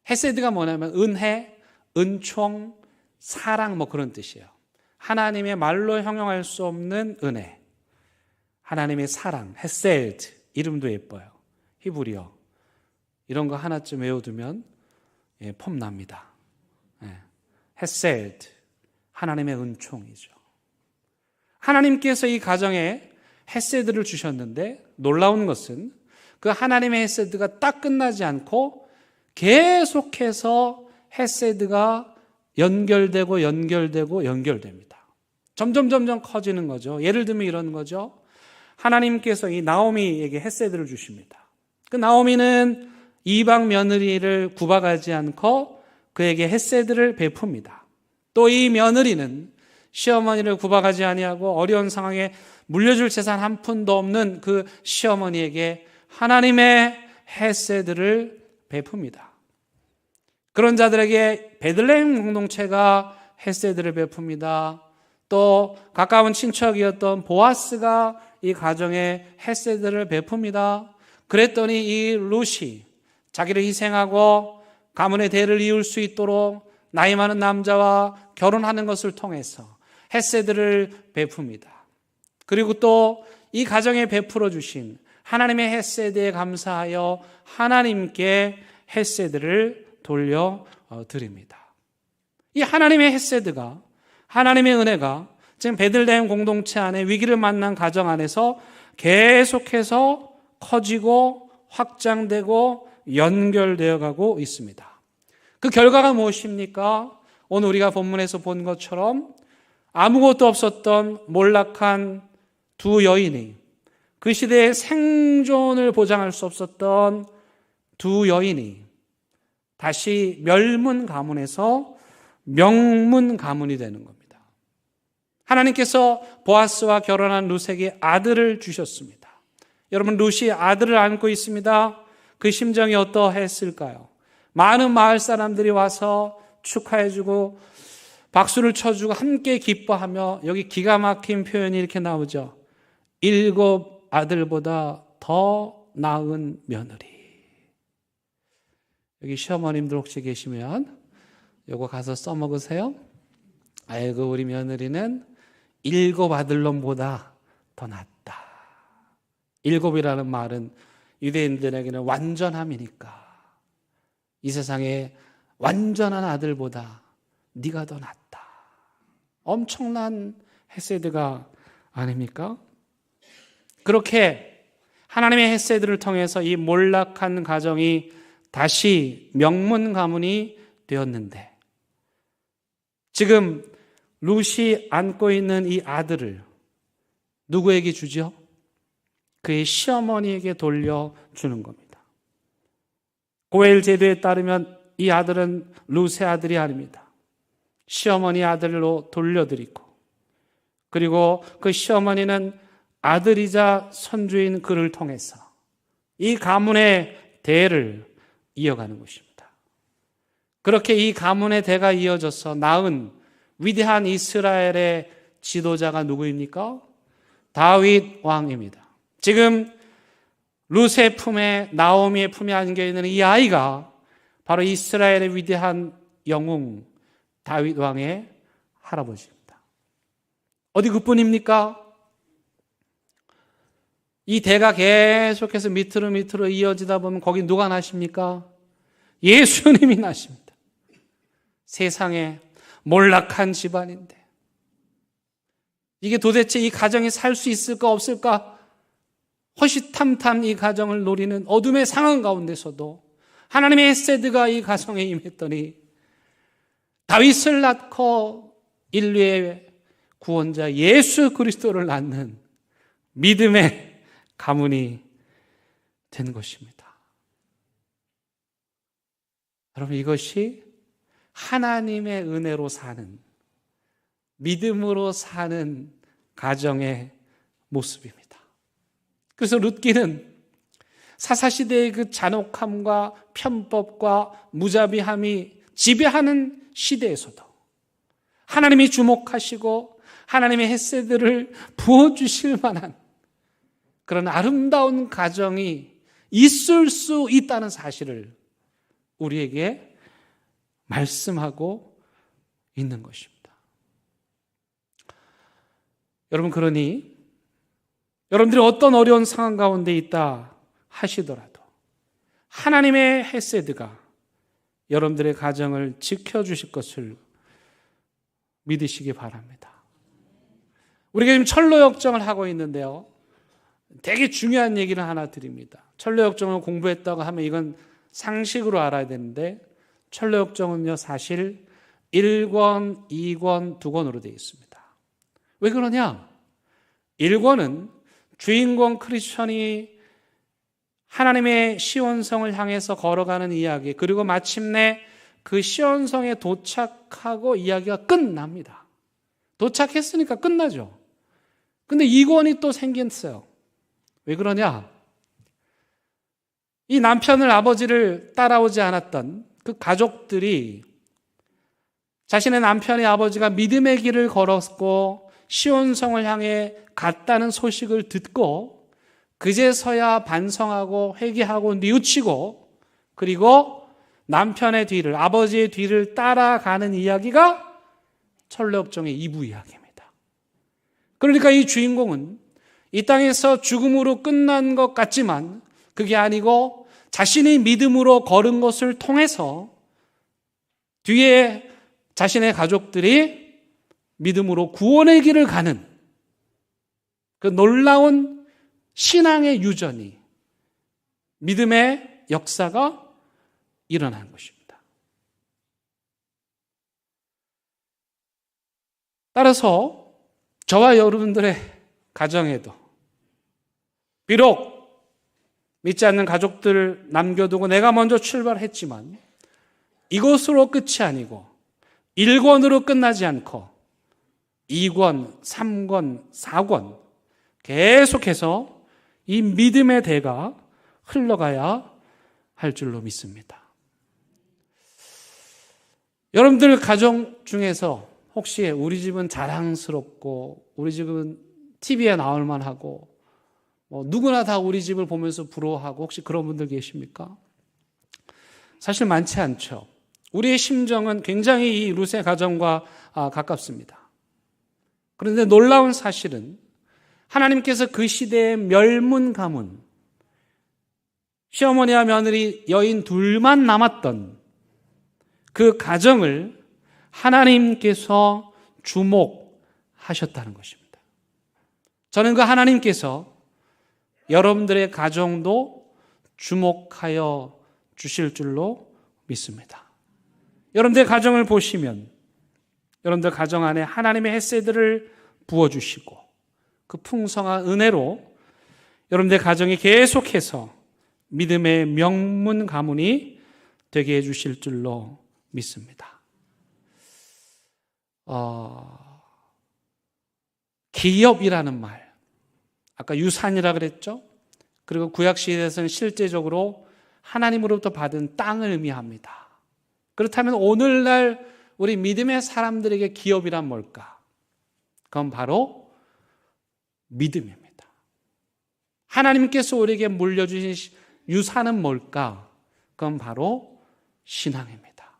헤세드가 뭐냐면 은혜, 은총, 사랑 뭐 그런 뜻이에요. 하나님의 말로 형용할 수 없는 은혜, 하나님의 사랑, 헤셀드, 이름도 예뻐요. 히브리어. 이런 거 하나쯤 외워두면 폼납니다. 헤셀드, 하나님의 은총이죠. 하나님께서 이 가정에 헤세드를 주셨는데 놀라운 것은 그 하나님의 헤세드가 딱 끝나지 않고 계속해서 헤세드가 연결됩니다. 점점 커지는 거죠. 예를 들면 이런 거죠. 하나님께서 이 나오미에게 헤세드를 주십니다. 그 나오미는 이방 며느리를 구박하지 않고 그에게 헤세드를 베풉니다. 또 이 며느리는 시어머니를 구박하지 아니하고 어려운 상황에 물려줄 재산 한 푼도 없는 그 시어머니에게 하나님의 헤세드를 베풉니다. 그런 자들에게 베들레헴 공동체가 헤세드를 베풉니다. 또 가까운 친척이었던 보아스가 이 가정에 헤세드를 베풉니다. 그랬더니 이 룻이 자기를 희생하고 가문의 대를 이을 수 있도록 나이 많은 남자와 결혼하는 것을 통해서 헤세드를 베풉니다. 그리고 또 이 가정에 베풀어 주신 하나님의 헤세드에 감사하여 하나님께 헤세드를 돌려드립니다. 이 하나님의 헤세드가, 하나님의 은혜가 지금 베들레헴 공동체 안에 위기를 만난 가정 안에서 계속해서 커지고 확장되고 연결되어 가고 있습니다. 그 결과가 무엇입니까? 오늘 우리가 본문에서 본 것처럼 아무것도 없었던 몰락한 두 여인이, 그 시대의 생존을 보장할 수 없었던 두 여인이 다시 멸문 가문에서 명문 가문이 되는 겁니다. 하나님께서 보아스와 결혼한 룻에게 아들을 주셨습니다. 여러분, 룻이 아들을 안고 있습니다. 그 심정이 어떠했을까요? 많은 마을 사람들이 와서 축하해주고 박수를 쳐주고 함께 기뻐하며, 여기 기가 막힌 표현이 이렇게 나오죠. 7 아들보다 더 나은 며느리. 여기 시어머님들 혹시 계시면 요거 가서 써먹으세요. 아이고, 우리 며느리는 7 아들놈보다 더 낫다. 7이라는 말은 유대인들에게는 완전함이니까 이 세상에 완전한 아들보다 네가 더 낫다. 엄청난 헤세드가 아닙니까? 그렇게 하나님의 헤세드를 통해서 이 몰락한 가정이 다시 명문 가문이 되었는데, 지금 룻이 안고 있는 이 아들을 누구에게 주죠? 그의 시어머니에게 돌려주는 겁니다. 고엘 제도에 따르면 이 아들은 룻의 아들이 아닙니다. 시어머니 아들로 돌려드리고, 그리고 그 시어머니는 아들이자 손주인 그를 통해서 이 가문의 대를 이어가는 것입니다. 그렇게 이 가문의 대가 이어져서 낳은 위대한 이스라엘의 지도자가 누구입니까? 다윗 왕입니다. 지금 룻의 품에, 나오미의 품에 안겨 있는 이 아이가 바로 이스라엘의 위대한 영웅 다윗 왕의 할아버지입니다. 어디 그뿐입니까? 이 대가 계속해서 밑으로 이어지다 보면 거기 누가 나십니까? 예수님이 나십니다. 세상에 몰락한 집안인데 이게 도대체 이 가정이 살 수 있을까 없을까 허시탐탐 이 가정을 노리는 어둠의 상황 가운데서도 하나님의 헤세드가 이 가정에 임했더니 다윗을 낳고 인류의 구원자 예수 그리스도를 낳는 믿음의 가문이 된 것입니다. 여러분, 이것이 하나님의 은혜로 사는, 믿음으로 사는 가정의 모습입니다. 그래서 룻기는 사사시대의 그 잔혹함과 편법과 무자비함이 지배하는 시대에서도 하나님이 주목하시고 하나님의 헤세드를 부어주실 만한 그런 아름다운 가정이 있을 수 있다는 사실을 우리에게 말씀하고 있는 것입니다. 여러분, 그러니 여러분들이 어떤 어려운 상황 가운데 있다 하시더라도 하나님의 헤세드가 여러분들의 가정을 지켜주실 것을 믿으시기 바랍니다. 우리가 지금 철로역정을 하고 있는데요, 되게 중요한 얘기를 하나 드립니다. 철로역정을 공부했다고 하면 이건 상식으로 알아야 되는데, 철로역정은요 사실 1권, 2권, 2권으로 되어 있습니다. 왜 그러냐? 1권은 주인공 크리스천이 하나님의 시온성을 향해서 걸어가는 이야기, 그리고 마침내 그 시온성에 도착하고 이야기가 끝납니다. 도착했으니까 끝나죠. 근데 2권이 또 생겼어요. 왜 그러냐? 이 남편을, 아버지를 따라오지 않았던 그 가족들이 자신의 남편의 아버지가 믿음의 길을 걸었고 시온성을 향해 갔다는 소식을 듣고 그제서야 반성하고 회개하고 뉘우치고, 그리고 남편의 뒤를, 아버지의 뒤를 따라가는 이야기가 철로역정의 2부 이야기입니다. 그러니까 이 주인공은 이 땅에서 죽음으로 끝난 것 같지만 그게 아니고 자신이 믿음으로 걸은 것을 통해서 뒤에 자신의 가족들이 믿음으로 구원의 길을 가는 그 놀라운 신앙의 유전이, 믿음의 역사가 일어난 것입니다. 따라서 저와 여러분들의 가정에도 비록 믿지 않는 가족들을 남겨두고 내가 먼저 출발했지만 이것으로 끝이 아니고 1권으로 끝나지 않고 2권, 3권, 4권 계속해서 이 믿음의 대가 흘러가야 할 줄로 믿습니다. 여러분들 가정 중에서 혹시 우리 집은 자랑스럽고 우리 집은 TV에 나올 만하고 누구나 다 우리 집을 보면서 부러워하고 혹시 그런 분들 계십니까? 사실 많지 않죠. 우리의 심정은 굉장히 이 룻의 가정과 가깝습니다. 그런데 놀라운 사실은 하나님께서 그 시대의 멸문 가문, 시어머니와 며느리 여인 둘만 남았던 그 가정을 하나님께서 주목하셨다는 것입니다. 저는 그 하나님께서 여러분들의 가정도 주목하여 주실 줄로 믿습니다. 여러분들의 가정을 보시면 여러분들 가정 안에 하나님의 헤세드를 부어주시고 그 풍성한 은혜로 여러분들의 가정이 계속해서 믿음의 명문 가문이 되게 해주실 줄로 믿습니다. 기업이라는 말, 아까 유산이라 그랬죠? 그리고 구약시대에서는 실제적으로 하나님으로부터 받은 땅을 의미합니다. 그렇다면 오늘날 우리 믿음의 사람들에게 기업이란 뭘까? 그건 바로 믿음입니다. 하나님께서 우리에게 물려주신 유산은 뭘까? 그건 바로 신앙입니다.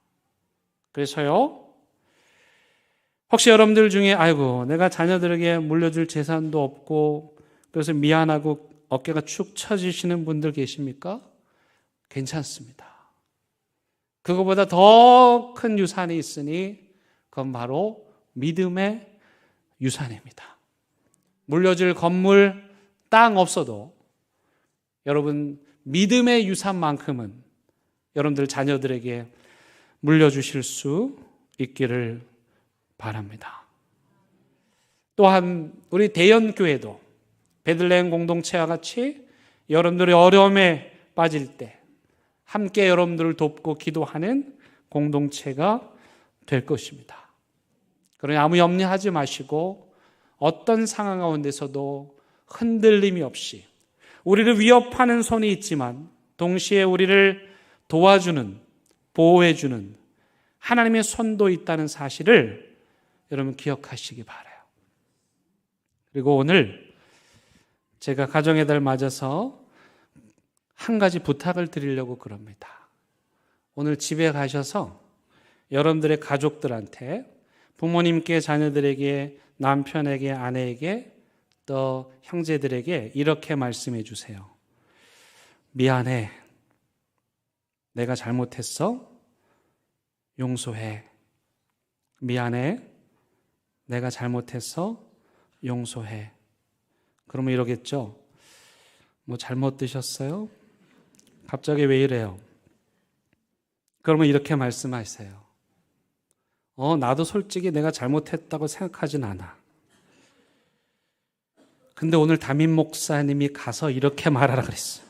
그래서요, 혹시 여러분들 중에 아이고 내가 자녀들에게 물려줄 재산도 없고 그래서 미안하고 어깨가 축 처지시는 분들 계십니까? 괜찮습니다. 그거보다 더 큰 유산이 있으니 그건 바로 믿음의 유산입니다. 물려줄 건물, 땅 없어도 여러분 믿음의 유산만큼은 여러분들 자녀들에게 물려주실 수 있기를 바랍니다. 또한 우리 대연교회도 베들레헴 공동체와 같이 여러분들의 어려움에 빠질 때 함께 여러분들을 돕고 기도하는 공동체가 될 것입니다. 그러니 아무 염려하지 마시고 어떤 상황 가운데서도 흔들림이 없이 우리를 위협하는 손이 있지만 동시에 우리를 도와주는, 보호해주는 하나님의 손도 있다는 사실을 여러분 기억하시기 바라요. 그리고 오늘 제가 가정의 달 맞아서 한 가지 부탁을 드리려고 그럽니다. 오늘 집에 가셔서 여러분들의 가족들한테 부모님께, 자녀들에게, 남편에게, 아내에게, 또 형제들에게 이렇게 말씀해 주세요. 미안해. 내가 잘못했어. 용서해. 미안해. 내가 잘못했어. 용서해. 그러면 이러겠죠. 뭐 잘못 드셨어요? 갑자기 왜 이래요? 그러면 이렇게 말씀하세요. 나도 솔직히 내가 잘못했다고 생각하진 않아. 근데 오늘 담임 목사님이 가서 이렇게 말하라 그랬어요.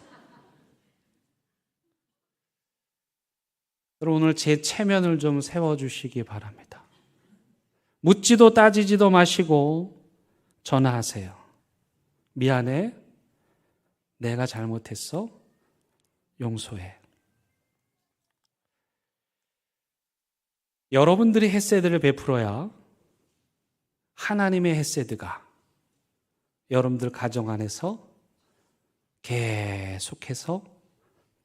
여러분 오늘 제 체면을 좀 세워주시기 바랍니다. 묻지도 따지지도 마시고 전화하세요. 미안해. 내가 잘못했어. 용서해. 여러분들이 헤세드를 베풀어야 하나님의 헤세드가 여러분들 가정 안에서 계속해서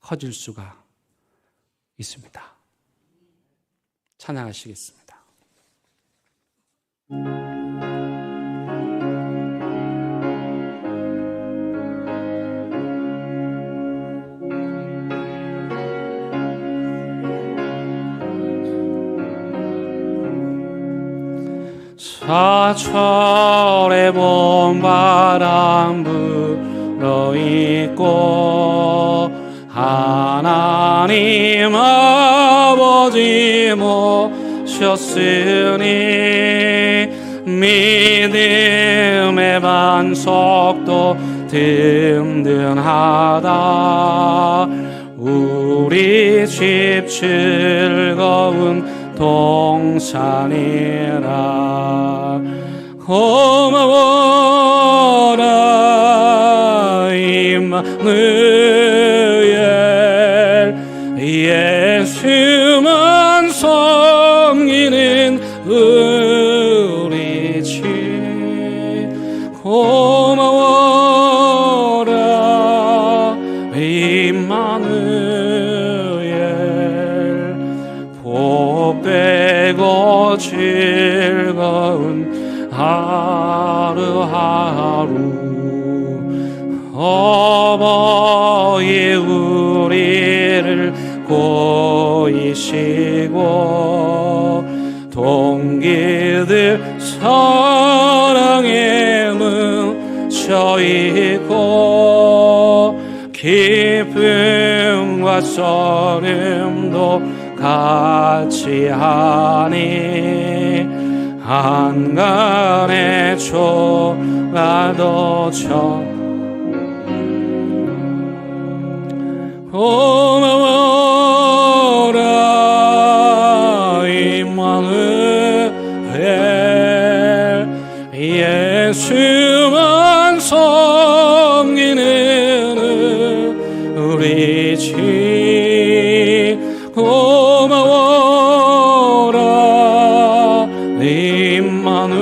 커질 수가 있습니다. 찬양하시겠습니다. 사철의 봄바람 불어있고 하나님 아버지 모셨으니 믿음의 반석도 든든하다. 우리 집 즐거운 동산이라. 고마워라 임마누엘. 예수만 섬기는 우리 집. 고마워라 임마누엘. 복되고 즐거운 하루하루. 어버이 우리를 고이시고 동기들 사랑에 뭉쳐있고 기쁨과 설렘도 같이 하니 한간의 초가도 고마워라 우리지 고마워라 임마누엘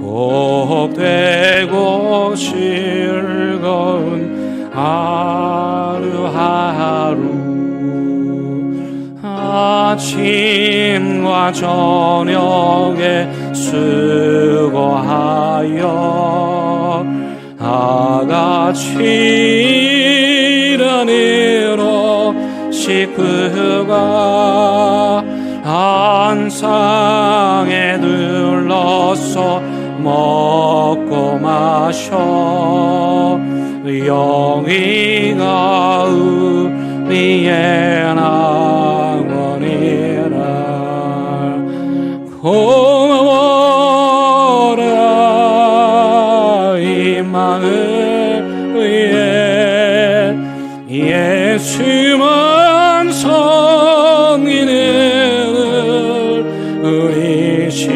복되고 즐거운 하루하루 아침과 저녁에 수고하여 다같이 일하느라 식구가 한상에 둘러서 먹고 마셔 영희가 우리의 낙원이라 고마워라 임마누엘 예수만 섬기는 우리 시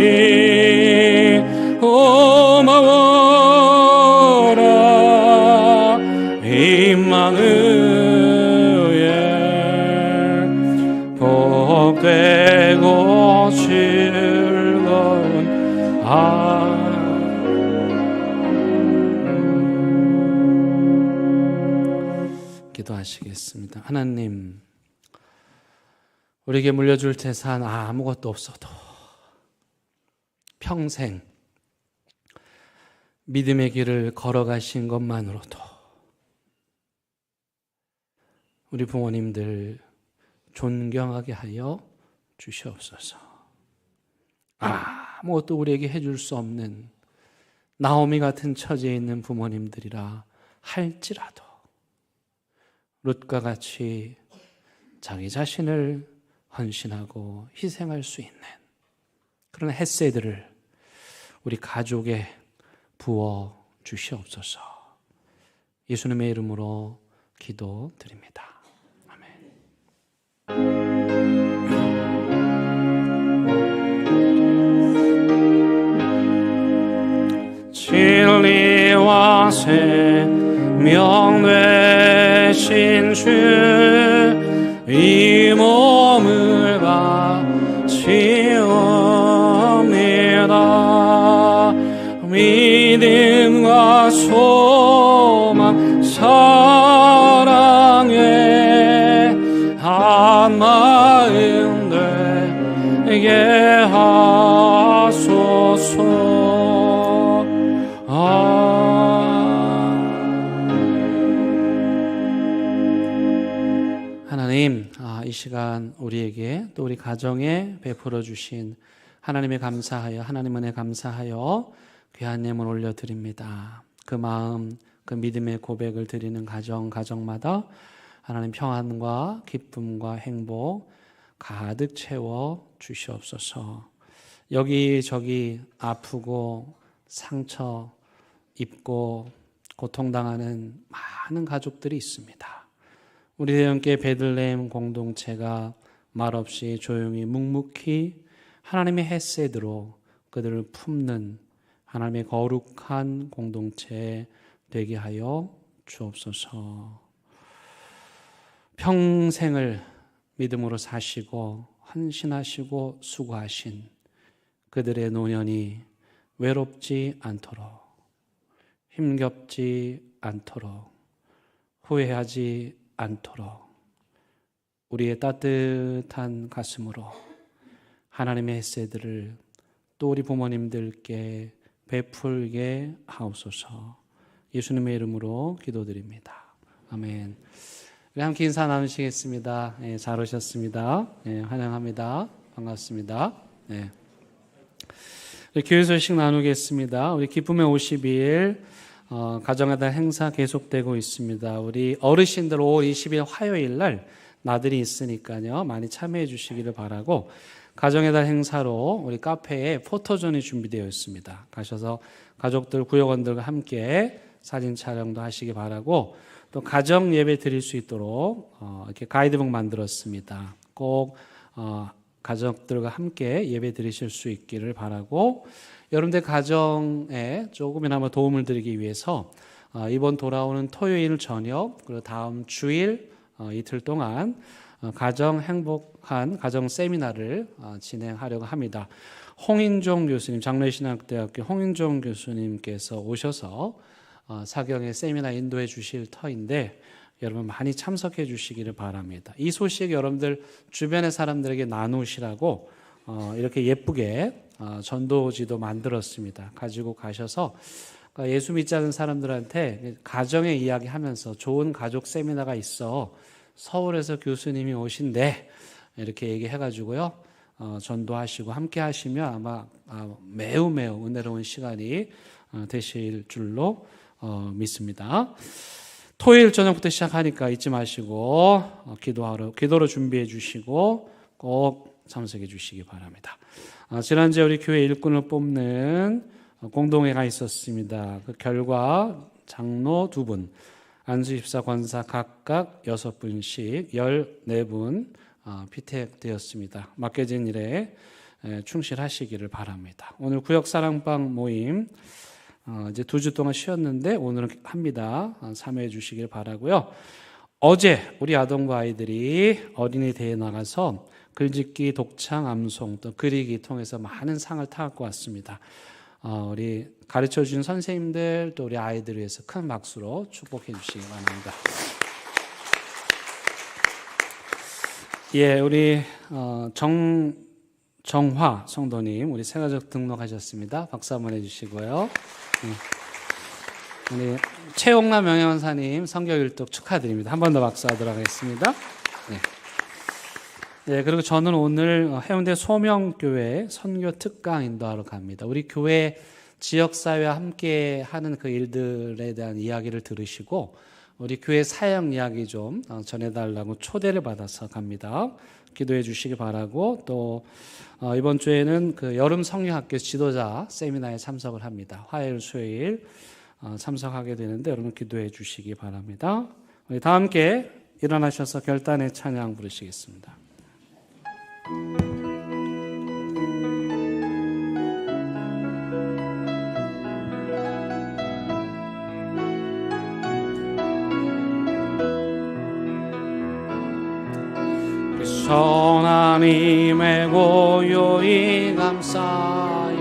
고마워라 임마누엘 복되고 즐거운 기도하시겠습니다. 하나님, 우리에게 물려줄 재산 아무것도 없어도 평생 믿음의 길을 걸어가신 것만으로도 우리 부모님들 존경하게 하여 주시옵소서. 아무것도 우리에게 해줄 수 없는 나오미 같은 처지에 있는 부모님들이라 할지라도 룻과 같이 자기 자신을 헌신하고 희생할 수 있는 그런 햇새들을 우리 가족에 부어 주시옵소서. 예수님의 이름으로 기도드립니다. 진리와 생명 되신 주 이 몸을 바치옵니다. 믿음과 소망 사랑에 한 마음 되게 하소서. 하나님, 이 시간 우리에게 또 우리 가정에 베풀어 주신 하나님에 감사하여, 하나님 은혜 감사하여 귀한 예물 올려드립니다. 그 마음, 그 믿음의 고백을 드리는 가정마다 하나님 평안과 기쁨과 행복 가득 채워 주시옵소서. 여기저기 아프고 상처 입고 고통당하는 많은 가족들이 있습니다. 우리 대형교회 베들레헴 공동체가 말없이 조용히 묵묵히 하나님의 햇새드로 그들을 품는 하나님의 거룩한 공동체 되게 하여 주옵소서. 평생을 믿음으로 사시고 헌신하시고 수고하신 그들의 노년이 외롭지 않도록, 힘겹지 않도록, 후회하지 않도록 우리의 따뜻한 가슴으로 하나님의 햇새들을 또 우리 부모님들께 베풀게 하옵소서. 예수님의 이름으로 기도드립니다. 아멘. 우리 함께 인사 나누시겠습니다. 잘 오셨습니다. 환영합니다. 반갑습니다. 교회 소식 나누겠습니다. 우리 기쁨의 52일 가정의 달 행사 계속되고 있습니다. 우리 어르신들 5월 20일 화요일 날 나들이 있으니까요. 많이 참여해 주시기를 바라고, 가정의 달 행사로 우리 카페에 포토존이 준비되어 있습니다. 가셔서 가족들, 구역원들과 함께 사진 촬영도 하시기 바라고, 또 가정 예배 드릴 수 있도록 이렇게 가이드북 만들었습니다. 꼭 가족들과 함께 예배 드리실 수 있기를 바라고, 여러분들 가정에 조금이나마 도움을 드리기 위해서 이번 돌아오는 토요일 저녁 그리고 다음 주일 이틀 동안 가정 행복한 가정 세미나를 진행하려고 합니다. 홍인종 교수님, 장래신학대학교 홍인종 교수님께서 오셔서 사경의 세미나 인도해 주실 터인데 여러분 많이 참석해 주시기를 바랍니다. 이 소식 여러분들 주변의 사람들에게 나누시라고 이렇게 예쁘게 전도지도 만들었습니다. 가지고 가셔서 예수 믿지 않은 사람들한테 가정의 이야기 하면서 좋은 가족 세미나가 있어 서울에서 교수님이 오신대 이렇게 얘기해가지고요 전도하시고 함께 하시면 아마 매우 은혜로운 시간이 되실 줄로 믿습니다. 토요일 저녁부터 시작하니까 잊지 마시고 기도로 준비해 주시고 꼭 참석해 주시기 바랍니다. 지난주에 우리 교회 일꾼을 뽑는 공동회가 있었습니다. 그 결과 장로 2분, 안수집사, 권사 각각 6분씩 14분 피택되었습니다. 맡겨진 일에 충실하시기를 바랍니다. 오늘 구역사랑방 모임 이제 2주 동안 쉬었는데 오늘은 합니다. 참여해 주시길 바라고요. 어제 우리 아동부 아이들이 어린이 대회에 나가서 글짓기, 독창, 암송, 또 그리기 통해서 많은 상을 타갖고 왔습니다. 우리 가르쳐 주신 선생님들 또 우리 아이들을 위해서 큰 박수로 축복해 주시기 바랍니다. 예, 우리 정화 성도님 우리 새가족 등록하셨습니다. 박수 한번 해주시고요. 우리 최용남 명예원사님 성교일독 축하드립니다. 한 번 더 박수하도록 하겠습니다. 네, 그리고 저는 오늘 해운대 소명교회 선교 특강 인도하러 갑니다. 우리 교회 지역사회와 함께 하는 그 일들에 대한 이야기를 들으시고 우리 교회 사역 이야기 좀 전해달라고 초대를 받아서 갑니다. 기도해 주시기 바라고 또 이번 주에는 그 여름 성령학교 지도자 세미나에 참석을 합니다. 화요일, 수요일 참석하게 되는데 여러분 기도해 주시기 바랍니다. 우리 다 함께 일어나셔서 결단의 찬양 부르시겠습니다. 하나님의 고요히 감사여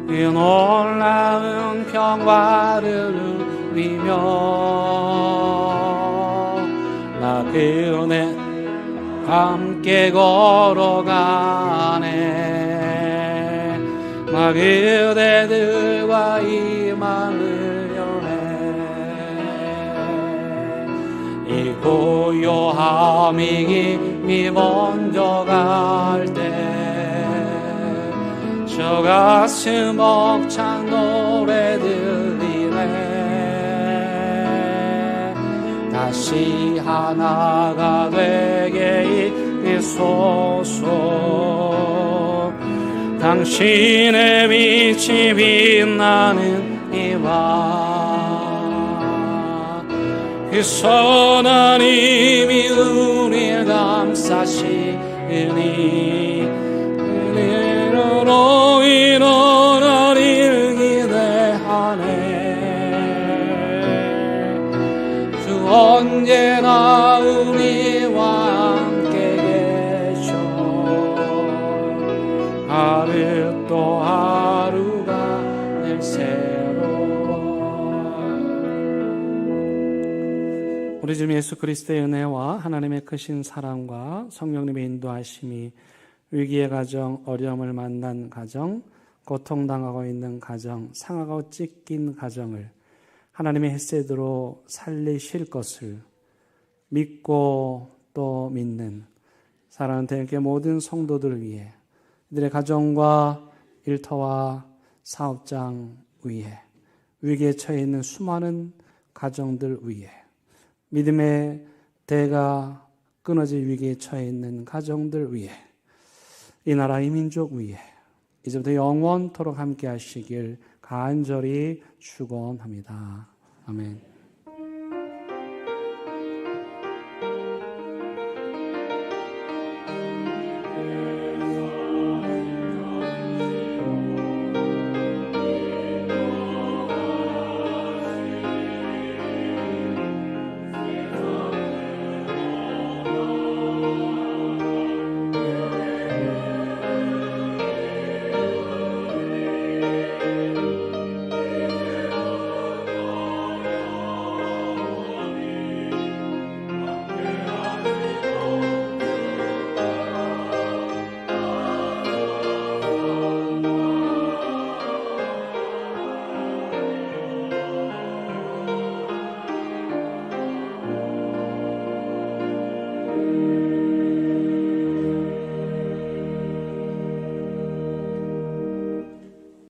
이 놀라운 평화를 누리며 나 그네 함께 걸어가네 나 그대들과 이 마음을 여해 이 고요함이 깊이 먼저 갈 때 저 가슴 벅찬 노래 들리네 다시 하나가 되게 이소서 당신의 빛이 빛나는 이밤 그 선하님이 우리를 감싸시니 은혜로 일어날 일 기대하네 주 언제나 우리와 함께 계셔 하루 또 하루가 늘 새로워 우리 주 예수 그리스도의 은혜와 하나님의 크신 사랑과 성령님의 인도하심이 위기의 가정, 어려움을 만난 가정, 고통당하고 있는 가정, 상하고 찢긴 가정을 하나님의 햇새로 살리실 것을 믿고 또 믿는 사랑하는 대개 모든 성도들 위해 이들의 가정과 일터와 사업장 위에 위기에 처해 있는 수많은 가정들 위에 믿음의 대가 끊어질 위기에 처해 있는 가정들 위에 이 나라 이 민족 위에 이제부터 영원토록 함께 하시길 간절히 축원합니다. 아멘.